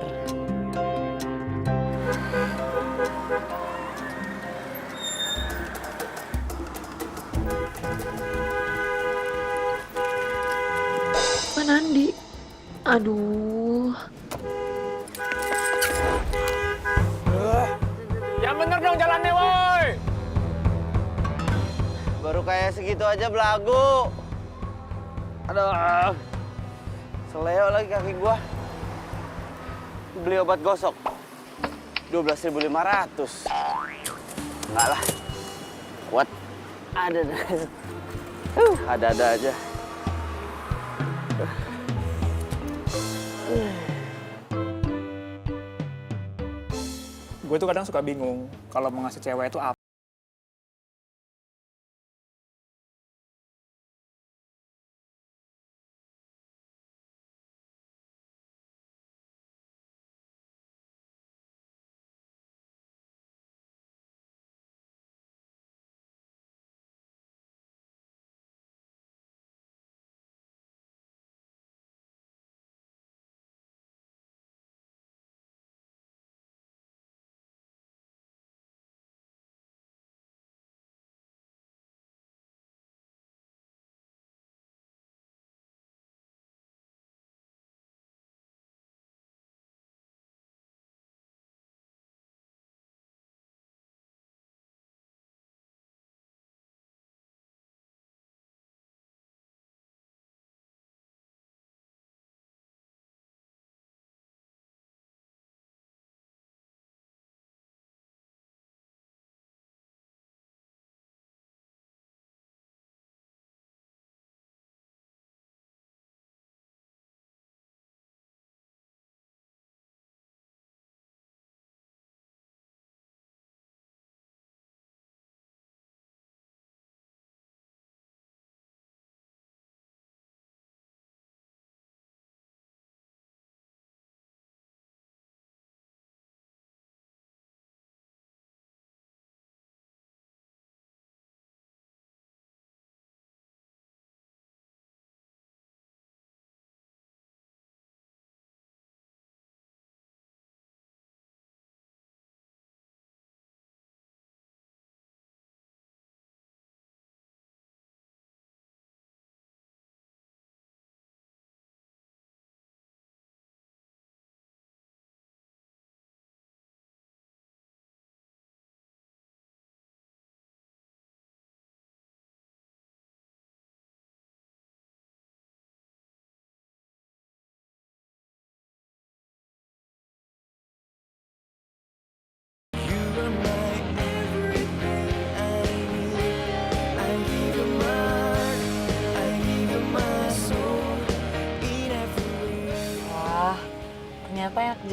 Mana Andi? Aduh. Yang bener dong jalannya, woi! Baru kayak segitu aja belagu. Aduh. Seleo lagi kaki gua. Beli obat gosok. 12.500. Enggak lah. Kuat. Ada aja. Gue tuh kadang suka bingung kalau mau ngasih cewek itu apa.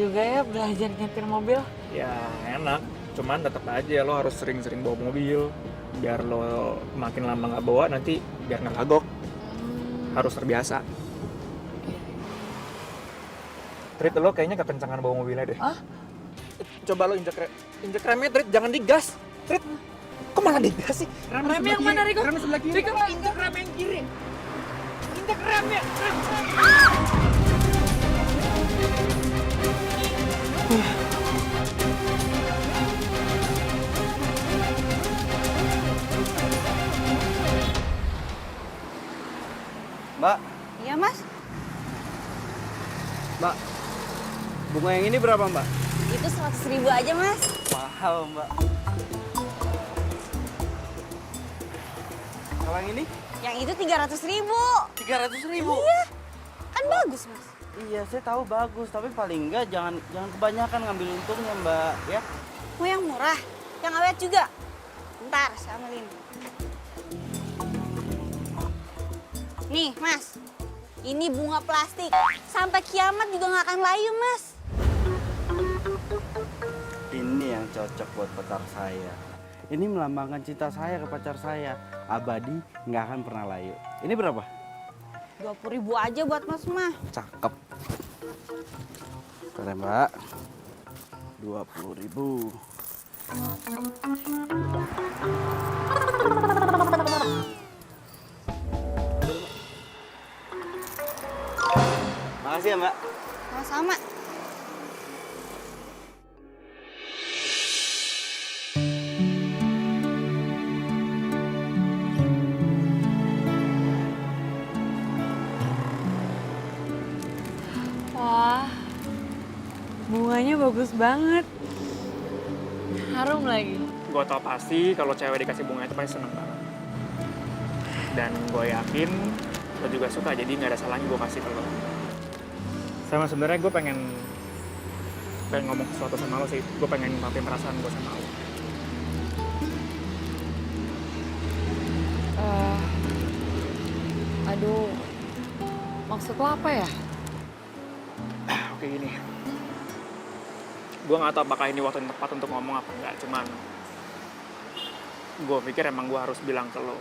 juga ya belajar nyetir mobil. Ya enak, cuman tetap aja lo harus sering-sering bawa mobil. Biar lo makin lama nggak bawa, nanti biar nggak kagok. Harus terbiasa. Trit, lo kayaknya kekencangan bawa mobilnya deh. Hah? Coba lo injek remnya, Trit, jangan digas. Trit, kok malah digas sih? Rem yang mana, Riko? Rem sebelah kiri. Riko, injek rem yang kiri. Injek remnya. Mbak, Iya, Mas. Mbak, bunga yang ini berapa, Mbak? Itu 100.000 aja, Mas. Mahal, Mbak. Kalau yang ini? Yang itu 300.000. 300.000. Iya. Kan bagus, Mas. Iya, saya tahu bagus, tapi paling enggak jangan kebanyakan ngambil untungnya, Mbak, ya. Mau yang murah, yang awet juga. Ntar, saya ambilin. Nih, Mas. Ini bunga plastik. Sampai kiamat juga nggak akan layu, Mas. Ini yang cocok buat pacar saya. Ini melambangkan cinta saya ke pacar saya. Abadi, nggak akan pernah layu. Ini berapa? 20.000 aja buat Mas mah. Cakep. Keren, Mbak. 20.000. Makasih ya, Mbak. Sama-sama. Wah, bunganya bagus banget. Harum lagi. Gue tau pasti kalau cewek dikasih bunga itu pasti seneng banget. Dan gue yakin lo juga suka, jadi nggak ada salahnya gue kasih ke lo. Sama sebenarnya gue pengen ngomong sesuatu sama lo sih. Gue pengen ngungkapin perasaan gue sama lo. Aduh, maksud lo apa ya? Oke gini, gue nggak tahu apakah ini waktu yang tepat untuk ngomong apa enggak. Cuman gue pikir emang gue harus bilang ke lo.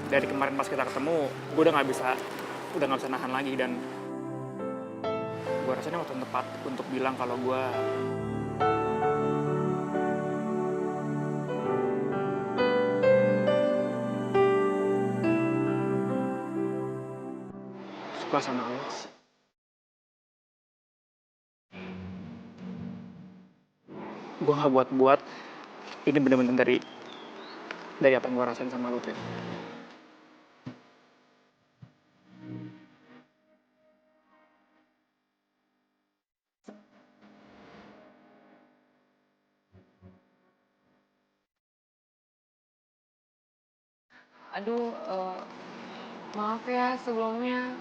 Dari kemarin pas kita ketemu, gue udah nggak bisa nahan lagi, dan gue rasanya waktu yang tepat untuk bilang kalau gue suka sama lo. Gue nggak buat-buat, ini bener-bener dari apa yang gue rasain sama lo, Trin. Aduh, maaf ya sebelumnya.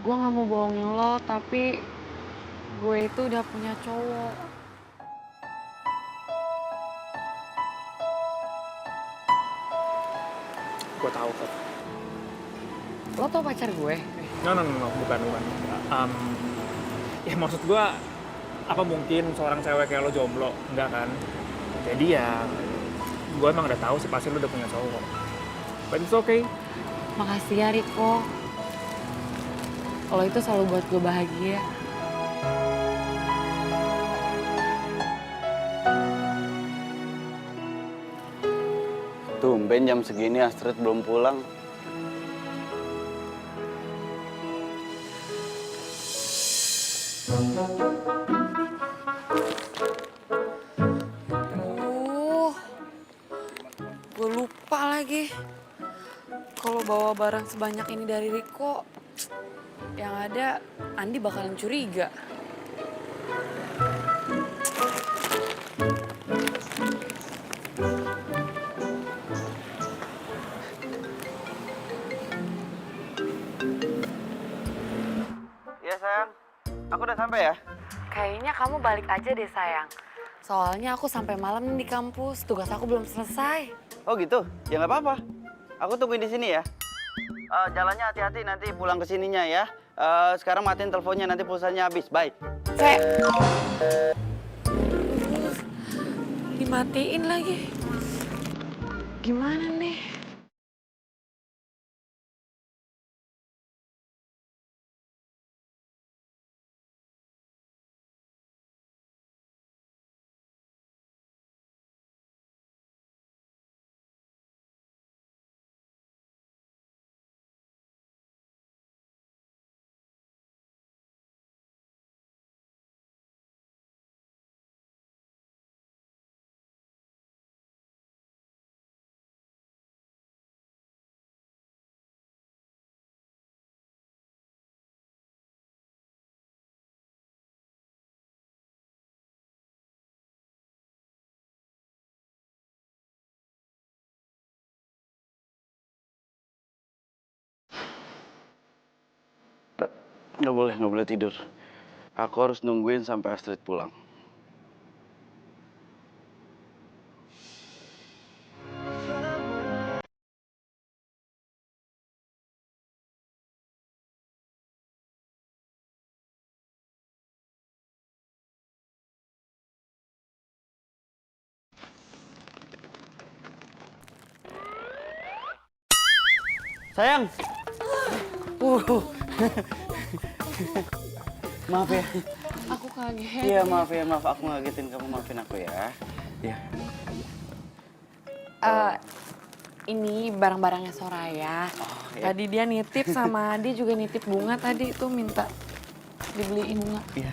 Gue gak mau bohongin lo, tapi gue itu udah punya cowok. Gue tahu kok. Lo tau pacar gue? No, bukan. Ya maksud gue, apa mungkin seorang cewek kayak lo jomblo? Enggak kan? Jadi ya, gue emang udah tahu sih pasti lo udah punya cowok. But it's okay. Makasih ya Riko. Lo itu selalu buat gue bahagia. Tumben jam segini Astrid belum pulang. Gue lupa lagi. Kalau bawa barang sebanyak ini dari Riko, yang ada Andi bakalan curiga. Iya sayang, aku udah sampai ya. Kayaknya kamu balik aja deh sayang. Soalnya aku sampai malam nih di kampus, tugas aku belum selesai. Oh gitu? Ya nggak apa-apa. Aku tungguin di sini ya. Jalannya hati-hati nanti pulang ke sininya ya. Sekarang matiin teleponnya, nanti pulsanya habis. Bye. Dimatiin lagi. Gimana nih? Nggak boleh tidur. Aku harus nungguin sampai Astrid pulang. Sayang. Maaf ya. Aku kaget. Iya, maaf. Aku ngagetin kamu, maafin aku ya. Iya. Ini barang-barangnya Soraya. Iya. Tadi dia nitip sama dia juga nitip bunga tadi tuh minta dibeliin bunga. Iya.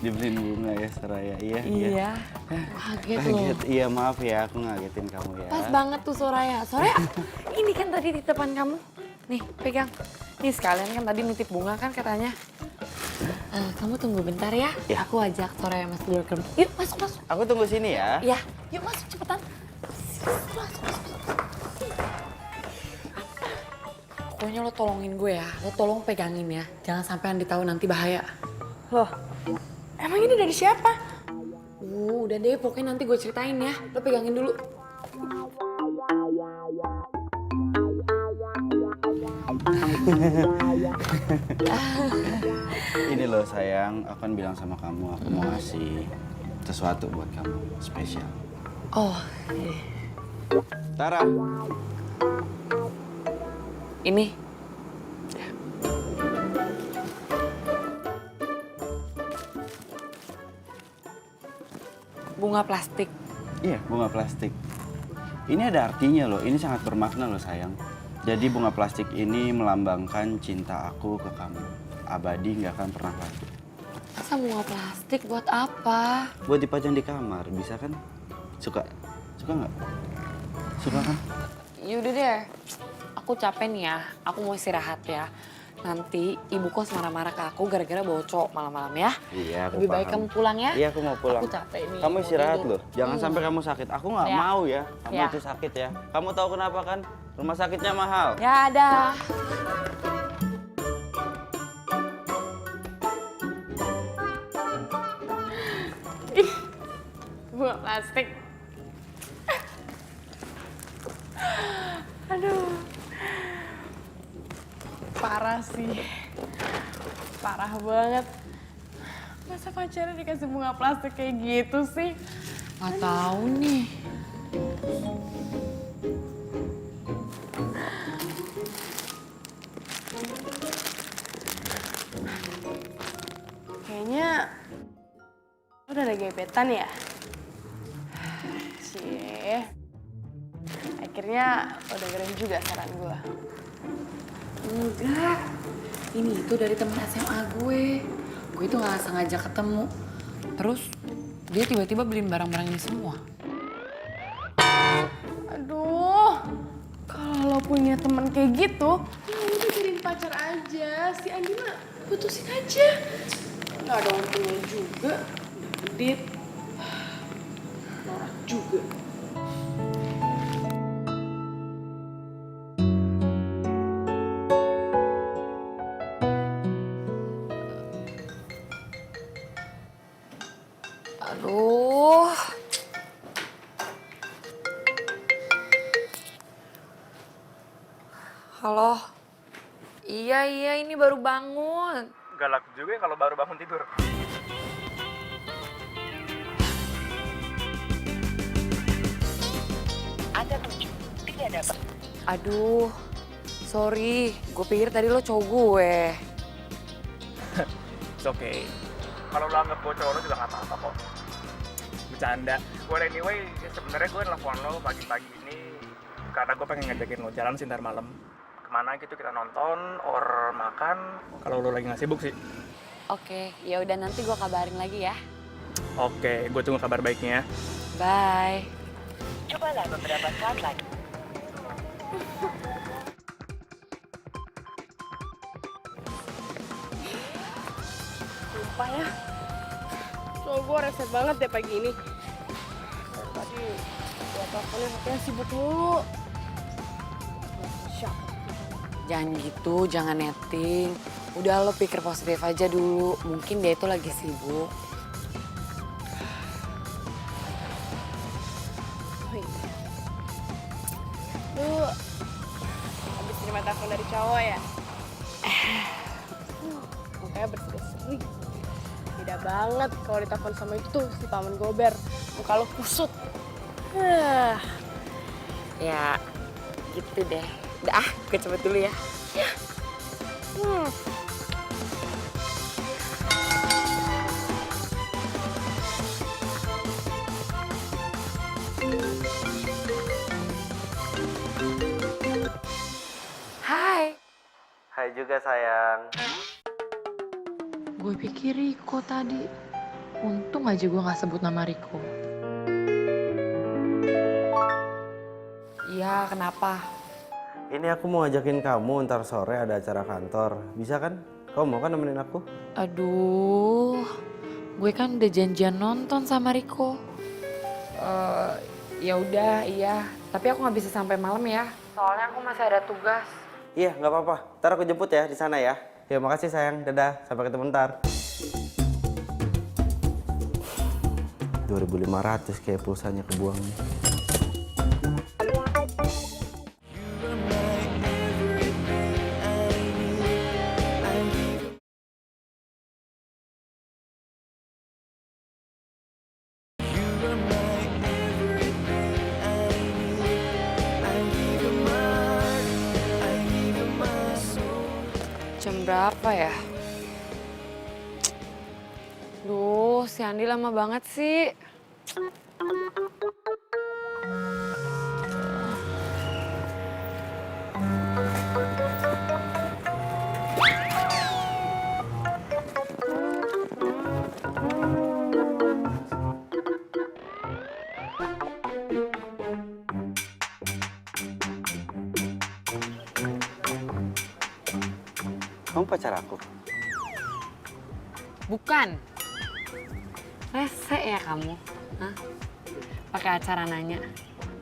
Dibeliin bunga ya, Soraya. Iya. Iya. Kaget loh. Iya, maaf ya, aku ngagetin kamu ya. Pas banget tuh Soraya. Soraya, ini kan tadi titipan kamu. Nih, pegang. Nih sekalian kan tadi nitip bunga kan katanya. Kamu tunggu bentar ya. Ya. Aku ajak Soraya masuk dulu ke rumah. Yuk, masuk. Aku tunggu sini ya. Iya, yuk masuk cepetan. Masuk. Pokoknya lo tolongin gue ya. Lo tolong pegangin ya. Jangan sampai Andi tahu nanti bahaya. Loh, emang ini dari siapa? Udah deh, pokoknya nanti gue ceritain ya. Lo pegangin dulu. Ini loh sayang, aku kan bilang sama kamu, aku mau ngasih sesuatu buat kamu, spesial. Oh, iya. Tara. Ini. Bunga plastik. Iya, bunga plastik. Ini ada artinya loh, ini sangat bermakna loh sayang. Jadi bunga plastik ini melambangkan cinta aku ke kamu. Abadi nggak akan pernah lagi. Masa bunga plastik buat apa? Buat dipajang di kamar, bisa kan? Suka? Suka nggak? Suka kan? Yaudah deh, aku capek nih ya. Aku mau istirahat ya. Nanti ibu kos marah-marah ke aku gara-gara bawa cowok malam-malam ya. Iya, aku Lebih baik paham. kamu pulang ya. Iya, aku mau pulang. Aku capek nih. Kamu mau istirahat tidur. loh. Jangan sampai kamu sakit. Aku nggak Ya. mau ya. Kamu Ya. itu sakit ya. Kamu tahu kenapa kan? Rumah sakitnya mahal. Ya ada. Ih, bunga plastik. Aduh. Parah sih. Parah banget. Masa pacarnya dikasih bunga plastik kayak gitu sih? Nggak tahu nih. Kayaknya lo udah ada gebetan ya? Cie. Akhirnya lo dengerin juga saran gue. Enggak. Ini itu dari temen SMA gue. Gue itu nggak sengaja ketemu. Terus dia tiba-tiba beliin barang-barang ini semua. Aduh, kalau lo punya temen kayak gitu, ya udah jadiin pacar aja. Si Andi mah putusin aja. Nggak ada untungnya juga. Dit, norak juga. Aduh. Halo. Iya, ini baru bangun. Galak juga ya kalau baru bangun tidur. Aduh, sorry. Gue pikir tadi lo cowok gue. It's okay. Kalau lo anggap gue cowok lo juga gak apa-apa kok. Bercanda. Well anyway, sebenarnya gue nelfon lo pagi-pagi ini karena gue pengen ngajakin lo jalan sih ntar malam. Kemana gitu kita nonton or makan. Kalau lo lagi gak sibuk sih. Oke, ya udah nanti gue kabarin lagi ya. Oke, gue tunggu kabar baiknya. Bye. Cobalah beberapa saat lagi. Sumpah ya. So gue resep banget deh pagi ini. Tadi gue teleponin katanya sibuk mulu. Siapa? Jangan gitu, jangan netting. Udah lo pikir positif aja dulu. Mungkin dia itu lagi sibuk. Lu habis terima telepon dari cowok ya? Mukanya berseri-seri. Beda banget kalau ditelepon sama itu si paman gober. Muka lu kusut. Ya, gitu deh. Udah, gue cepet dulu ya. Hai. Hai juga sayang. Gue pikir Riko tadi. Untung aja gue gak sebut nama Riko. Iya, kenapa? Ini aku mau ngajakin kamu ntar sore ada acara kantor. Bisa kan? Kamu mau kan nemenin aku? Aduh, gue kan udah janjian nonton sama Riko. Ya udah, iya. Tapi aku nggak bisa sampai malam ya. Soalnya aku masih ada tugas. Iya, nggak apa-apa. Ntar aku jemput ya di sana ya. Ya, makasih sayang. Dadah. Sampai ketemu ntar. 2.500 kayak pulsanya kebuang nih. Jam berapa ya? Duh, si Andi lama banget sih. Kamu pacar aku? Bukan. Rese ya kamu? Hah? Pakai acara nanya.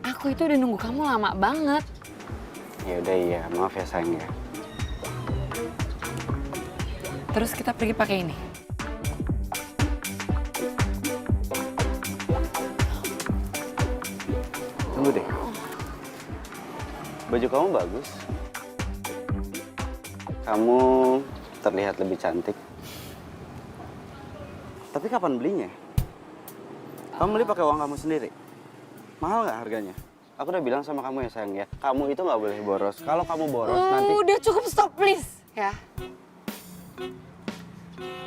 Aku itu udah nunggu kamu lama banget. Ya udah iya, maaf ya sayang ya. Terus kita pergi pakai ini. Tunggu deh. Baju kamu bagus. Kamu terlihat lebih cantik. Tapi kapan belinya? Kamu beli pakai uang kamu sendiri? Mahal nggak harganya? Aku udah bilang sama kamu ya sayang ya, kamu itu nggak boleh boros. Kalau kamu boros nanti... Udah cukup, stop please. Ya.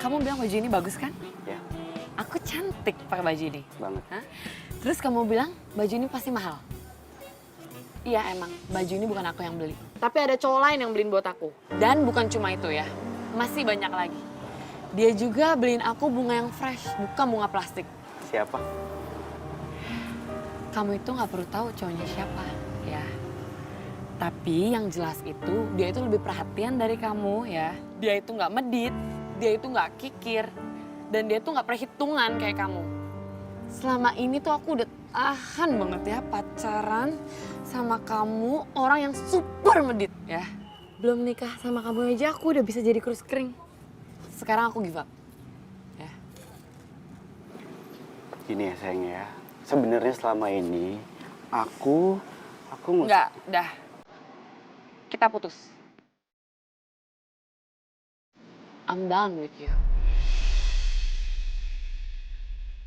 Kamu bilang baju ini bagus kan? Ya, Aku cantik pakai baju ini. banget. Hah? Terus kamu bilang baju ini pasti mahal. Iya emang, baju ini bukan aku yang beli. Tapi ada cowok lain yang beliin buat aku. Dan bukan cuma itu ya, masih banyak lagi. Dia juga beliin aku bunga yang fresh, bukan bunga plastik. Siapa? Kamu itu nggak perlu tahu cowoknya siapa, ya. Tapi yang jelas itu, dia itu lebih perhatian dari kamu, ya. Dia itu nggak medit, dia itu nggak kikir, dan dia tuh nggak perhitungan kayak kamu. Selama ini tuh aku udah tahan banget ya pacaran sama kamu, orang yang super medit, ya. Belum nikah sama kamu aja aku udah bisa jadi kurus kering. Sekarang aku give up, ya. Gini ya sayang ya, sebenarnya selama ini aku Nggak, dah. Kita putus. I'm done with you.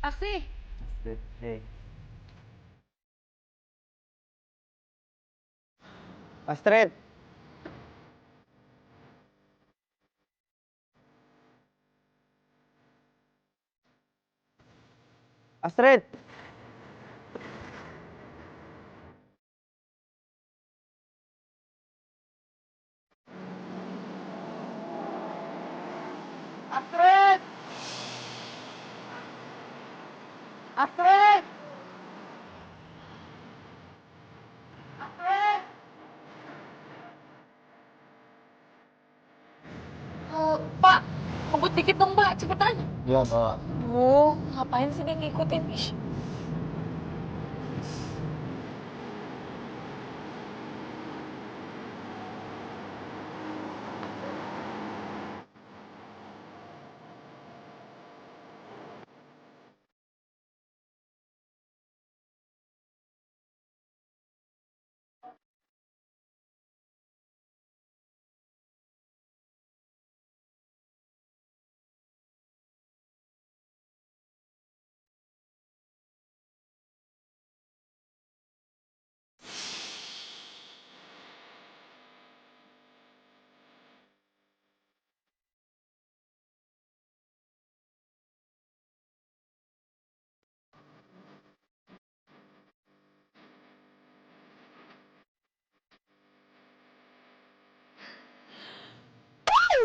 Aksi. Hey. Astrid. Astrid. Astrid. Astrid. Astrid. Pak, ngebut dikit dong, Mbak. Cepetan. Iya, Mbak. Ngapain sih dia ngikutin? Ih.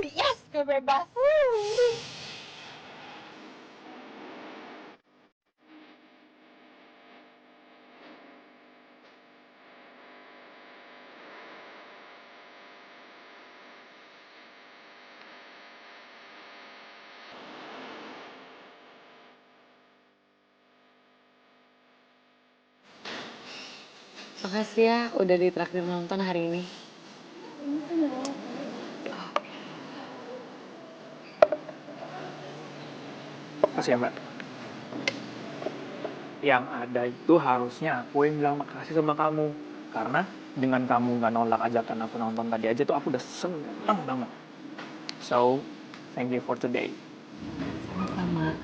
Yes, gue bebas. Makasih ya udah ditraktir nonton hari ini. Makasih ya, Mbak. Yang ada itu harusnya aku yang bilang makasih sama kamu. Karena dengan kamu nggak nolak ajakan aku nonton tadi aja tuh aku udah seneng banget. So, thank you for today. Sama-sama.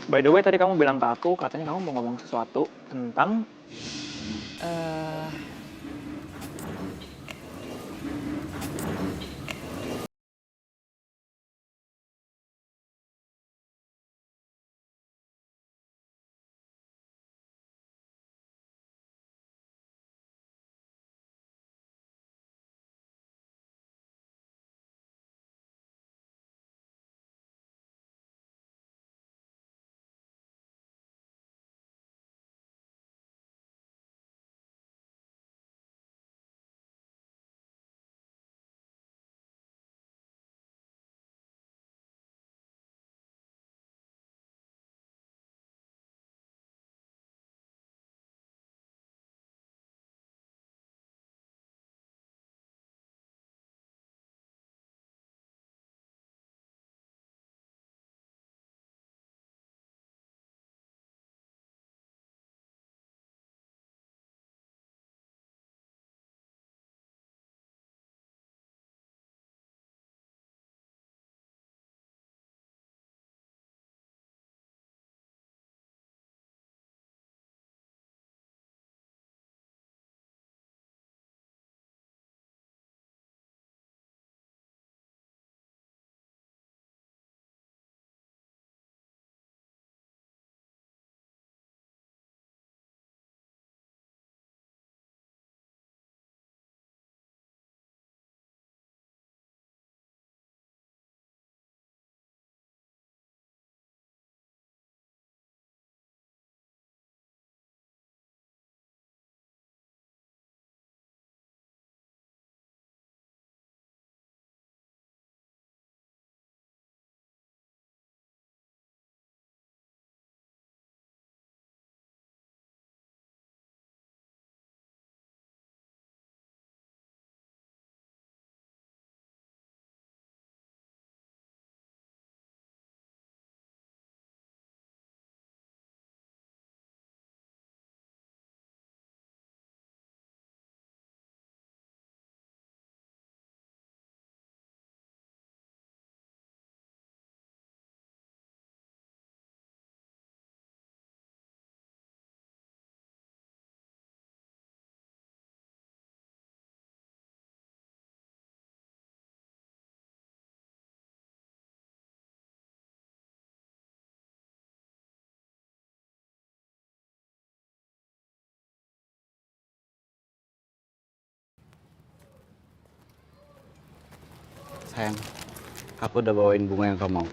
By the way, tadi kamu bilang ke aku, katanya kamu mau ngomong sesuatu tentang... Sayang, aku udah bawain bunga yang kamu mau.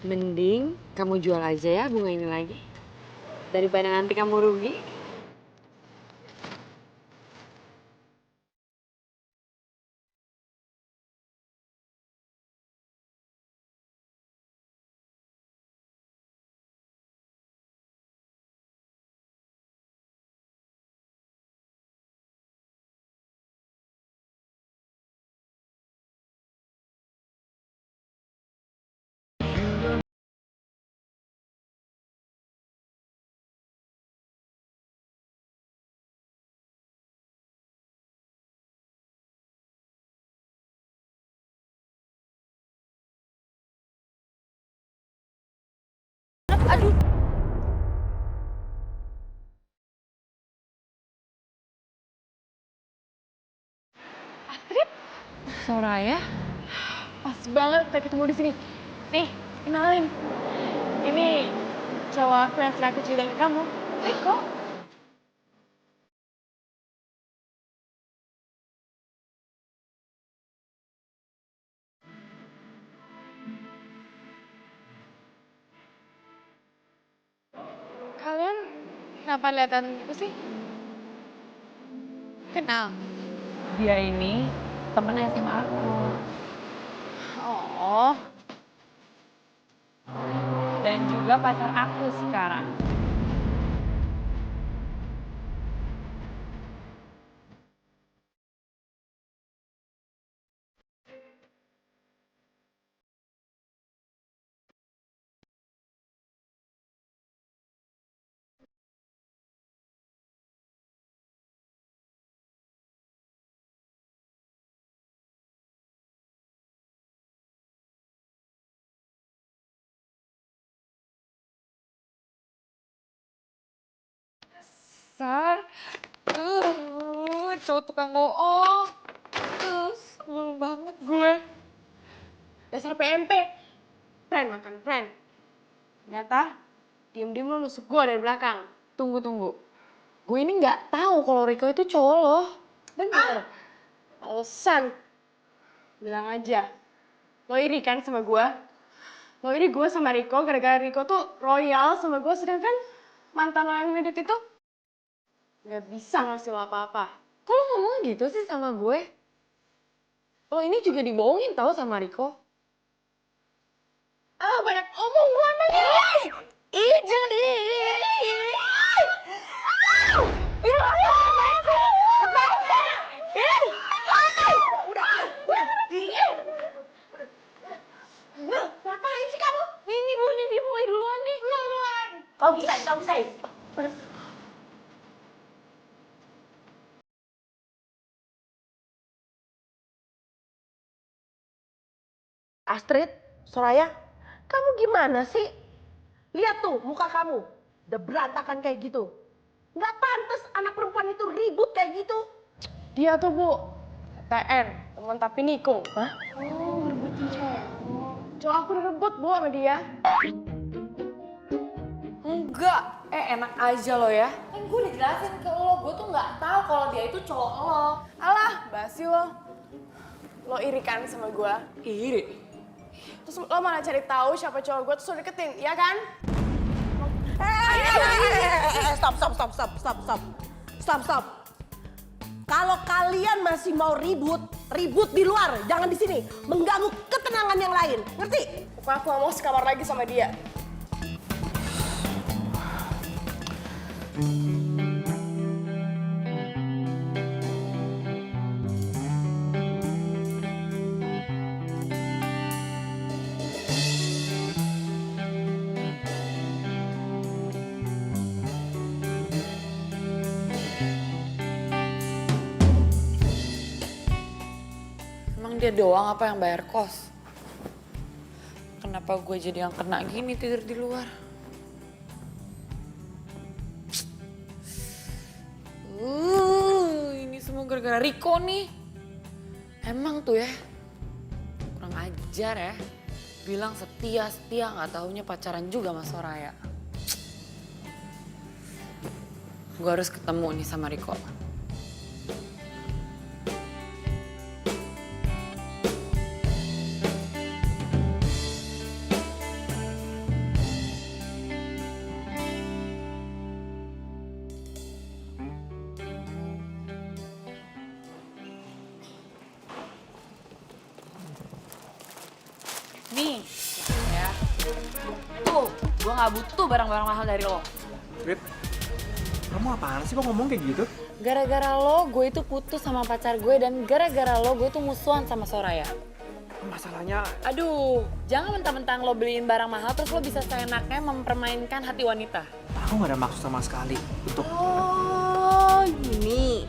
Mending kamu jual aja ya bunga ini lagi. Daripada nanti kamu rugi. Soraya, pas banget kita ketemu di sini. Nih, kenalin. Ini cowok aku yang sering aku cerita ke kamu. Riko. Kalian kenapa liatan aku sih? Kenal? Dia ini temennya sama aku. Oh, Dan juga pacar aku sekarang. Sar. Cowok tukang bohong. Sebel banget gue. Dasar PMP. Friend makan friend. Ternyata diem-diem lo nusuk gue dari belakang. Tunggu. Gue ini nggak tahu kalau Riko itu cowok loh. Bener. Alasan. Bilang aja. Lo iri kan sama gue? Lo iri gue sama Riko gara-gara Riko tuh royal sama gue, sedangkan mantan lo yang medit itu nggak bisa ngasih lo apa-apa. Kok lo ngomong gitu sih sama gue? Lo ini juga dibohongin tau sama Riko. Ah, banyak omong gue sama dia. Izin. Ngapain sih kamu? Ini mulai duluan nih. Kau bisa. Astrid, Soraya, kamu gimana sih? Lihat tuh muka kamu, udah berantakan kayak gitu. Nggak pantas anak perempuan itu ribut kayak gitu. Dia tuh Bu, TN, teman tapi nikung. Hah? Oh, rebutin cowok. Cowok aku rebut Bu sama dia. Enggak, enak aja lo ya. Kan gue udah jelasin ke lo, gue tuh nggak tahu kalau dia itu cowok lo. Alah, basi lo. Lo iri kan sama gue? Iri. Terus lo malah cari tahu siapa cowok gue terus lo deketin, iya kan? Stop. Kalau kalian masih mau ribut di luar, jangan di sini. Mengganggu ketenangan yang lain, ngerti? Pokoknya aku gak mau sekamar lagi sama dia. Emang dia doang apa yang bayar kos? Kenapa gue jadi yang kena gini tidur di luar? Ini semua gara-gara Riko nih. Emang tuh ya, kurang ajar ya. Bilang setia, nggak taunya pacaran juga sama Soraya. Gue harus ketemu nih sama Riko. Nih, ya. Tuh, gue nggak butuh barang-barang mahal dari lo. Rit, kamu apaan sih kok ngomong kayak gitu? Gara-gara lo, gue itu putus sama pacar gue dan gara-gara lo, gue tuh musuhan sama Soraya. Masalahnya, Aduh, jangan mentang-mentang lo beliin barang mahal terus lo bisa seenaknya mempermainkan hati wanita. aku nggak ada maksud sama sekali untuk... Oh, gini.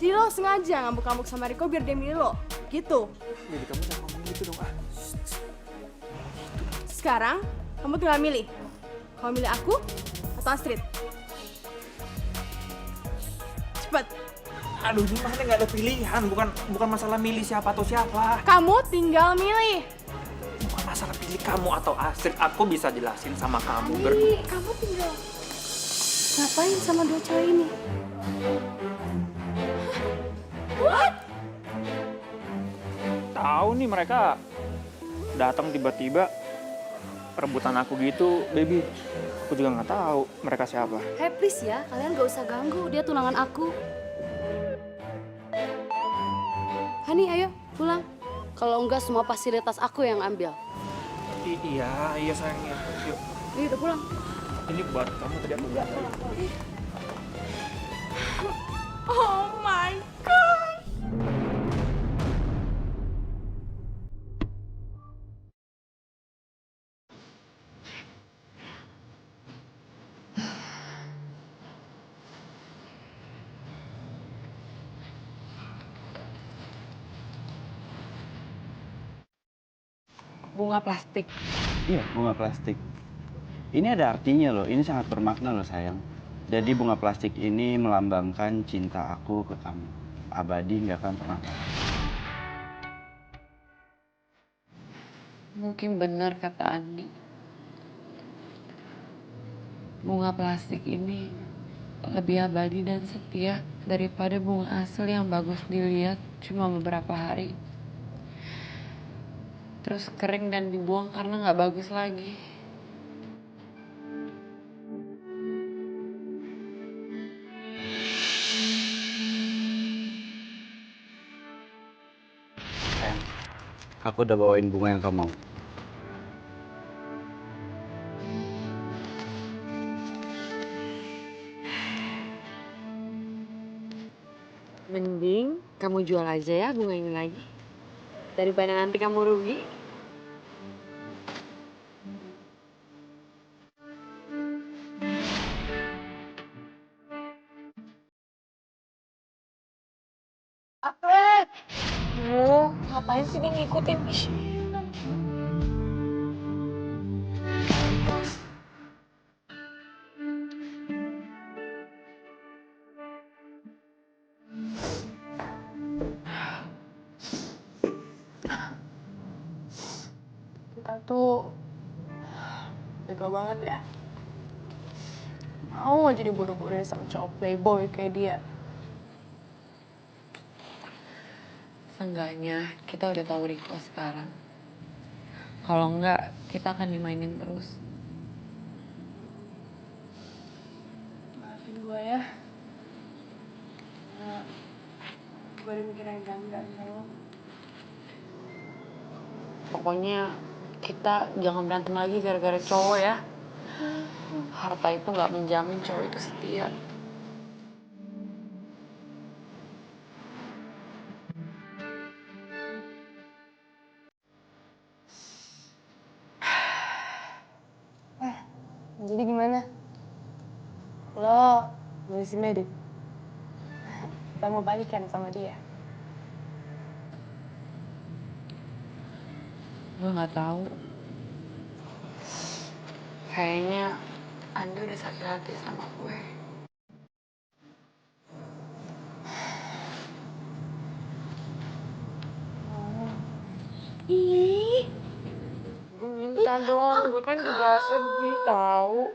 Jadi lo sengaja ngambuk-ngambuk sama Riko biar dia milih lo? Gitu? Jadi kamu jangan ngomong gitu dong, ah. Sekarang, kamu tinggal milih. Kamu milih aku atau Astrid? Cepet. Aduh, ini maksudnya nggak ada pilihan, bukan masalah milih siapa atau siapa. Kamu tinggal milih. Bukan masalah pilih kamu atau Astrid, aku bisa jelasin sama kamu berdua. Kamu tinggal ngapain sama dua cewek ini? What? Tahu nih mereka datang tiba-tiba rebutan aku gitu, baby. Aku juga nggak tahu mereka siapa. Hey please ya, kalian gak usah ganggu, dia tunangan aku. Hani, ayo pulang. Kalau enggak semua fasilitas aku yang ambil. Iya sayangnya. Yuk, Yuk udah pulang. ini buat kamu tadi aku bilang. Oh my god. Bunga plastik. Iya, bunga plastik. Ini ada artinya loh, ini sangat bermakna loh sayang. Jadi bunga plastik ini melambangkan cinta aku ke kamu. Abadi nggak akan pernah. Mungkin benar kata Andi. Bunga plastik ini lebih abadi dan setia daripada bunga asli yang bagus dilihat cuma beberapa hari. Terus kering dan dibuang karena nggak bagus lagi. Sayang, aku udah bawain bunga yang kamu mau. Mending kamu jual aja ya bunga ini lagi. Daripada nanti kamu rugi. Apa? Ngapain sih dia ngikutin? Kita tuh bego banget ya. Mau aja diburu-buruin sama cowok playboy kayak dia. Seenggaknya kita udah tahu Riko sekarang. Kalau enggak, kita akan dimainin terus. Maafin gue ya. Gue udah mikir yang enggak sama lo. Pokoknya kita jangan berantem lagi gara-gara cowok ya. Harta itu nggak menjamin cowok itu setia. Jadi gimana? Lo milih si Medit? Kita mau balikan sama dia? Gue nggak tahu. Kayaknya Andi udah sakit hati sama gue. Ih, Bisa dong, gue kan juga sedih tahu.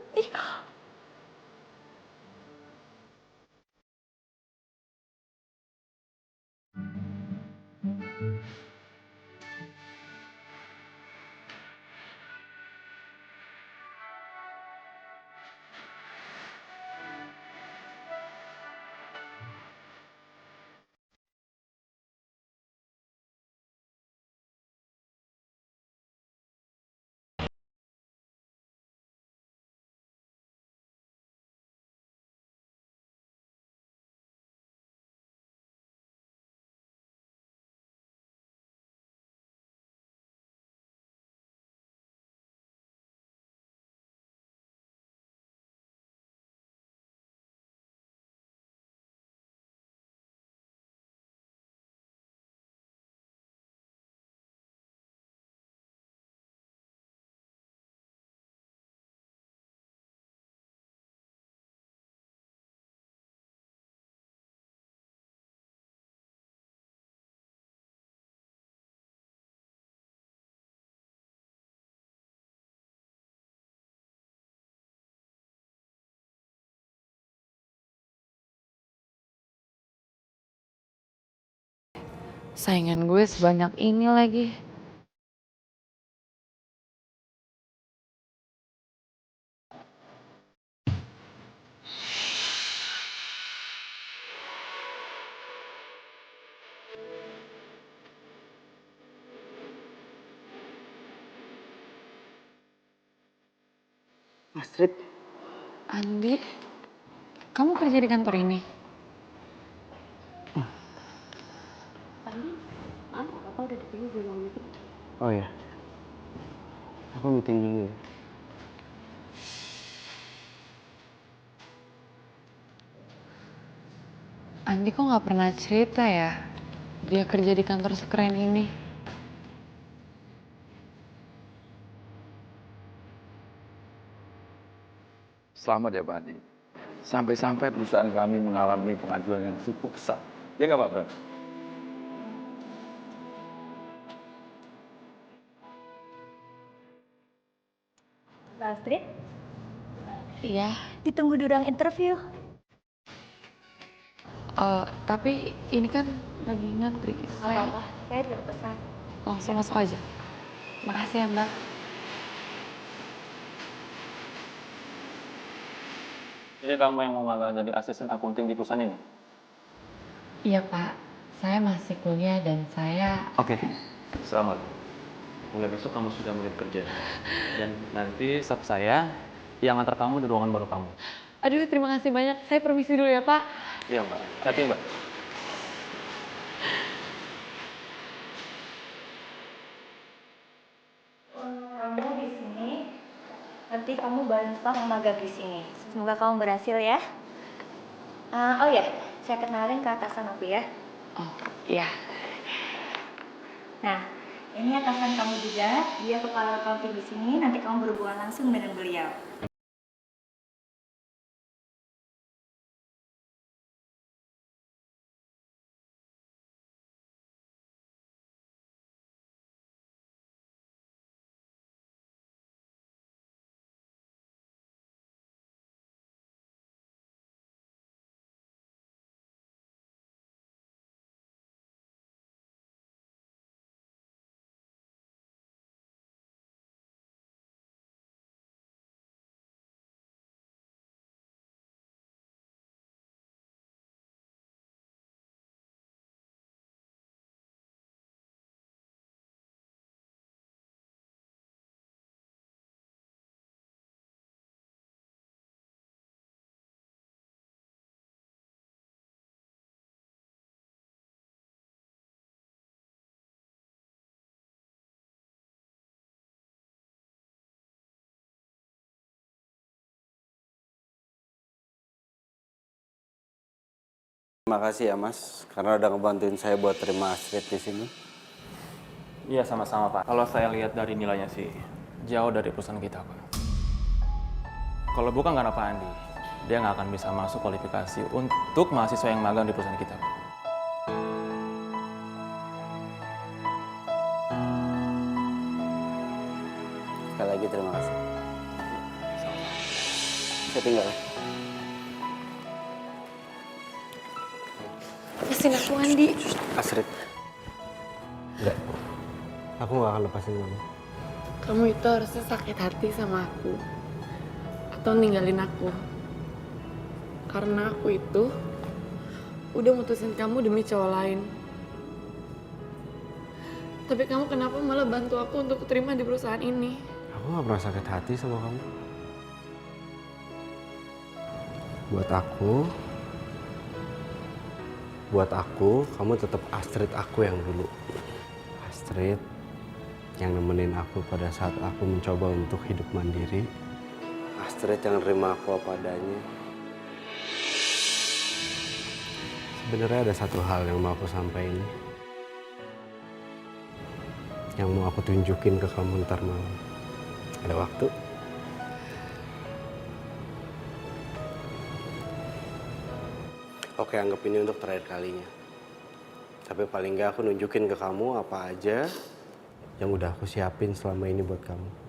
Saingan gue sebanyak ini lagi. Astrid, Andi, kamu kerja di kantor ini? oh ya, aku meeting dulu ya. Andi kok nggak pernah cerita ya? Dia kerja di kantor sekeren ini. Selamat ya Pak Andi. Sampai-sampai perusahaan kami mengalami pengajuan yang cukup besar. Ya nggak Pak Bro? Mbak Astrid, Iya. ditunggu di ruang interview. Tapi ini kan lagi ngantri. Apa-apa, saya udah pesan. Langsung masuk aja. Makasih ya, Mbak. Jadi kamu yang mau magang jadi asisten akunting di perusahaan ini? Iya, Pak. Saya masih kuliah dan saya... Oke. Selamat. Mulai besok kamu sudah mulai kerja. Dan nanti staff saya yang antar kamu di ruangan baru kamu. Aduh, terima kasih banyak. Saya permisi dulu ya, Pak. Iya Mbak. Hati Mbak. Kamu di sini, nanti kamu bantu magang di sini. Semoga kamu berhasil ya. Oh ya, saya kenalin ke atasan aku ya. Oh, iya. Nah, ini atasan kamu juga. Dia kepala accounting di sini. Nanti kamu berhubungan langsung dengan beliau. Terima kasih ya Mas, karena udah ngebantuin saya buat terima Astrid di sini. Iya sama-sama Pak. Kalau saya lihat dari nilainya sih jauh dari perusahaan kita Pak. Kalau bukan karena Pak Andi, dia nggak akan bisa masuk kualifikasi untuk mahasiswa yang magang di perusahaan kita Pak. Sekali lagi terima kasih. Saya tinggal. Lepasin aku, Andi. Astrid. Enggak. Aku gak akan lepasin kamu. Kamu itu harusnya sakit hati sama aku. Atau ninggalin aku. Karena aku itu udah mutusin kamu demi cowok lain. Tapi kamu kenapa malah bantu aku untuk terima di perusahaan ini? Aku gak pernah sakit hati sama kamu. Buat aku, kamu tetap Astrid aku yang dulu. Astrid yang nemenin aku pada saat aku mencoba untuk hidup mandiri. Astrid yang nerima aku apa adanya. Sebenarnya ada satu hal yang mau aku sampaikan. Yang mau aku tunjukin ke kamu ntar malam. Ada waktu? Oke, anggap ini untuk terakhir kalinya. Tapi paling nggak aku nunjukin ke kamu apa aja yang udah aku siapin selama ini buat kamu.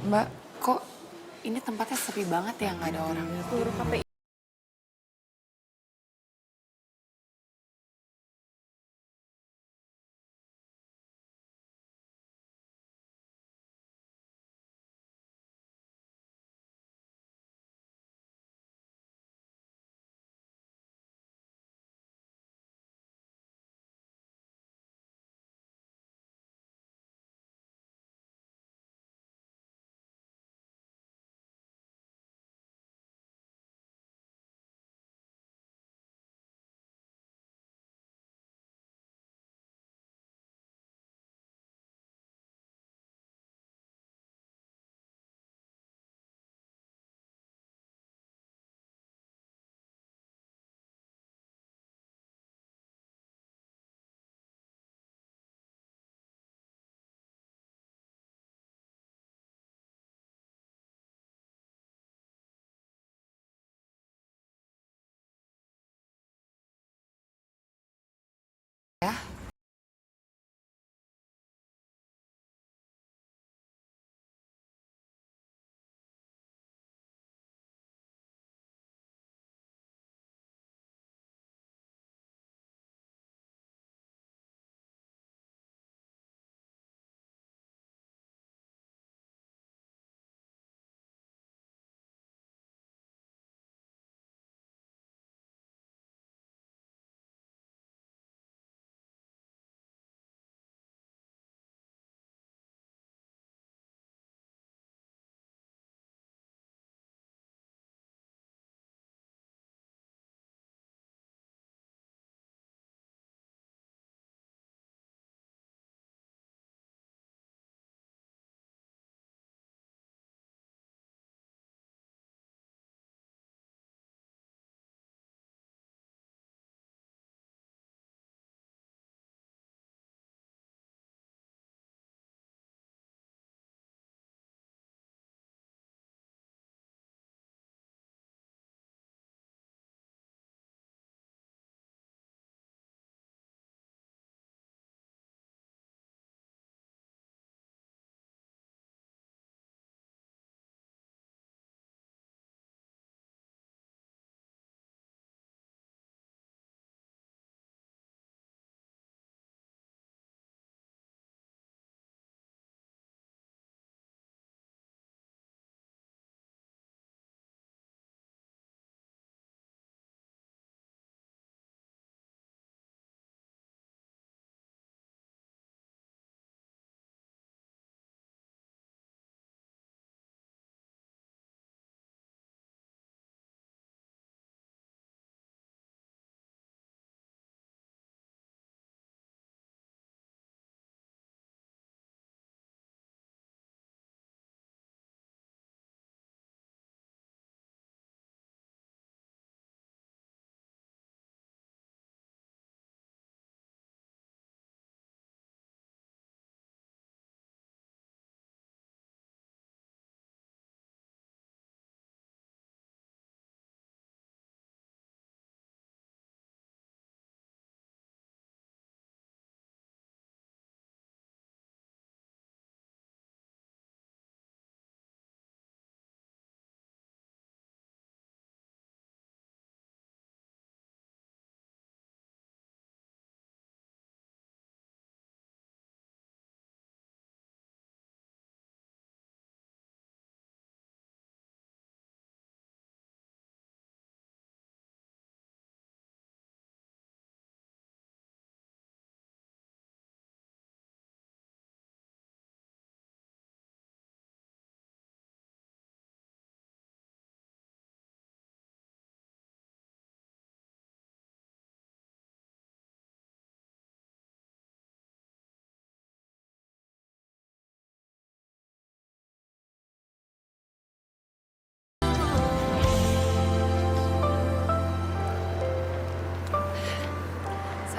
Mbak, kok ini tempatnya sepi banget ya, nggak ada orang? Seluruh KPI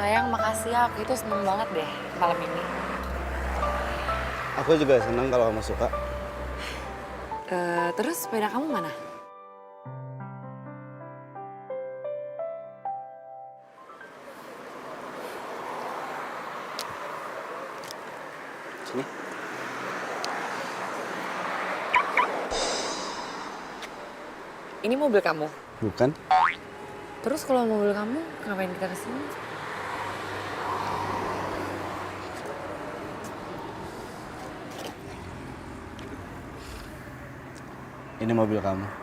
Sayang, makasih ya. Aku itu seneng banget deh malam ini. Aku juga senang kalau kamu suka. Terus sepeda kamu mana? Sini. Ini mobil kamu? Bukan? Terus kalau mobil kamu, ngapain kita kesini? Ini mobil kamu.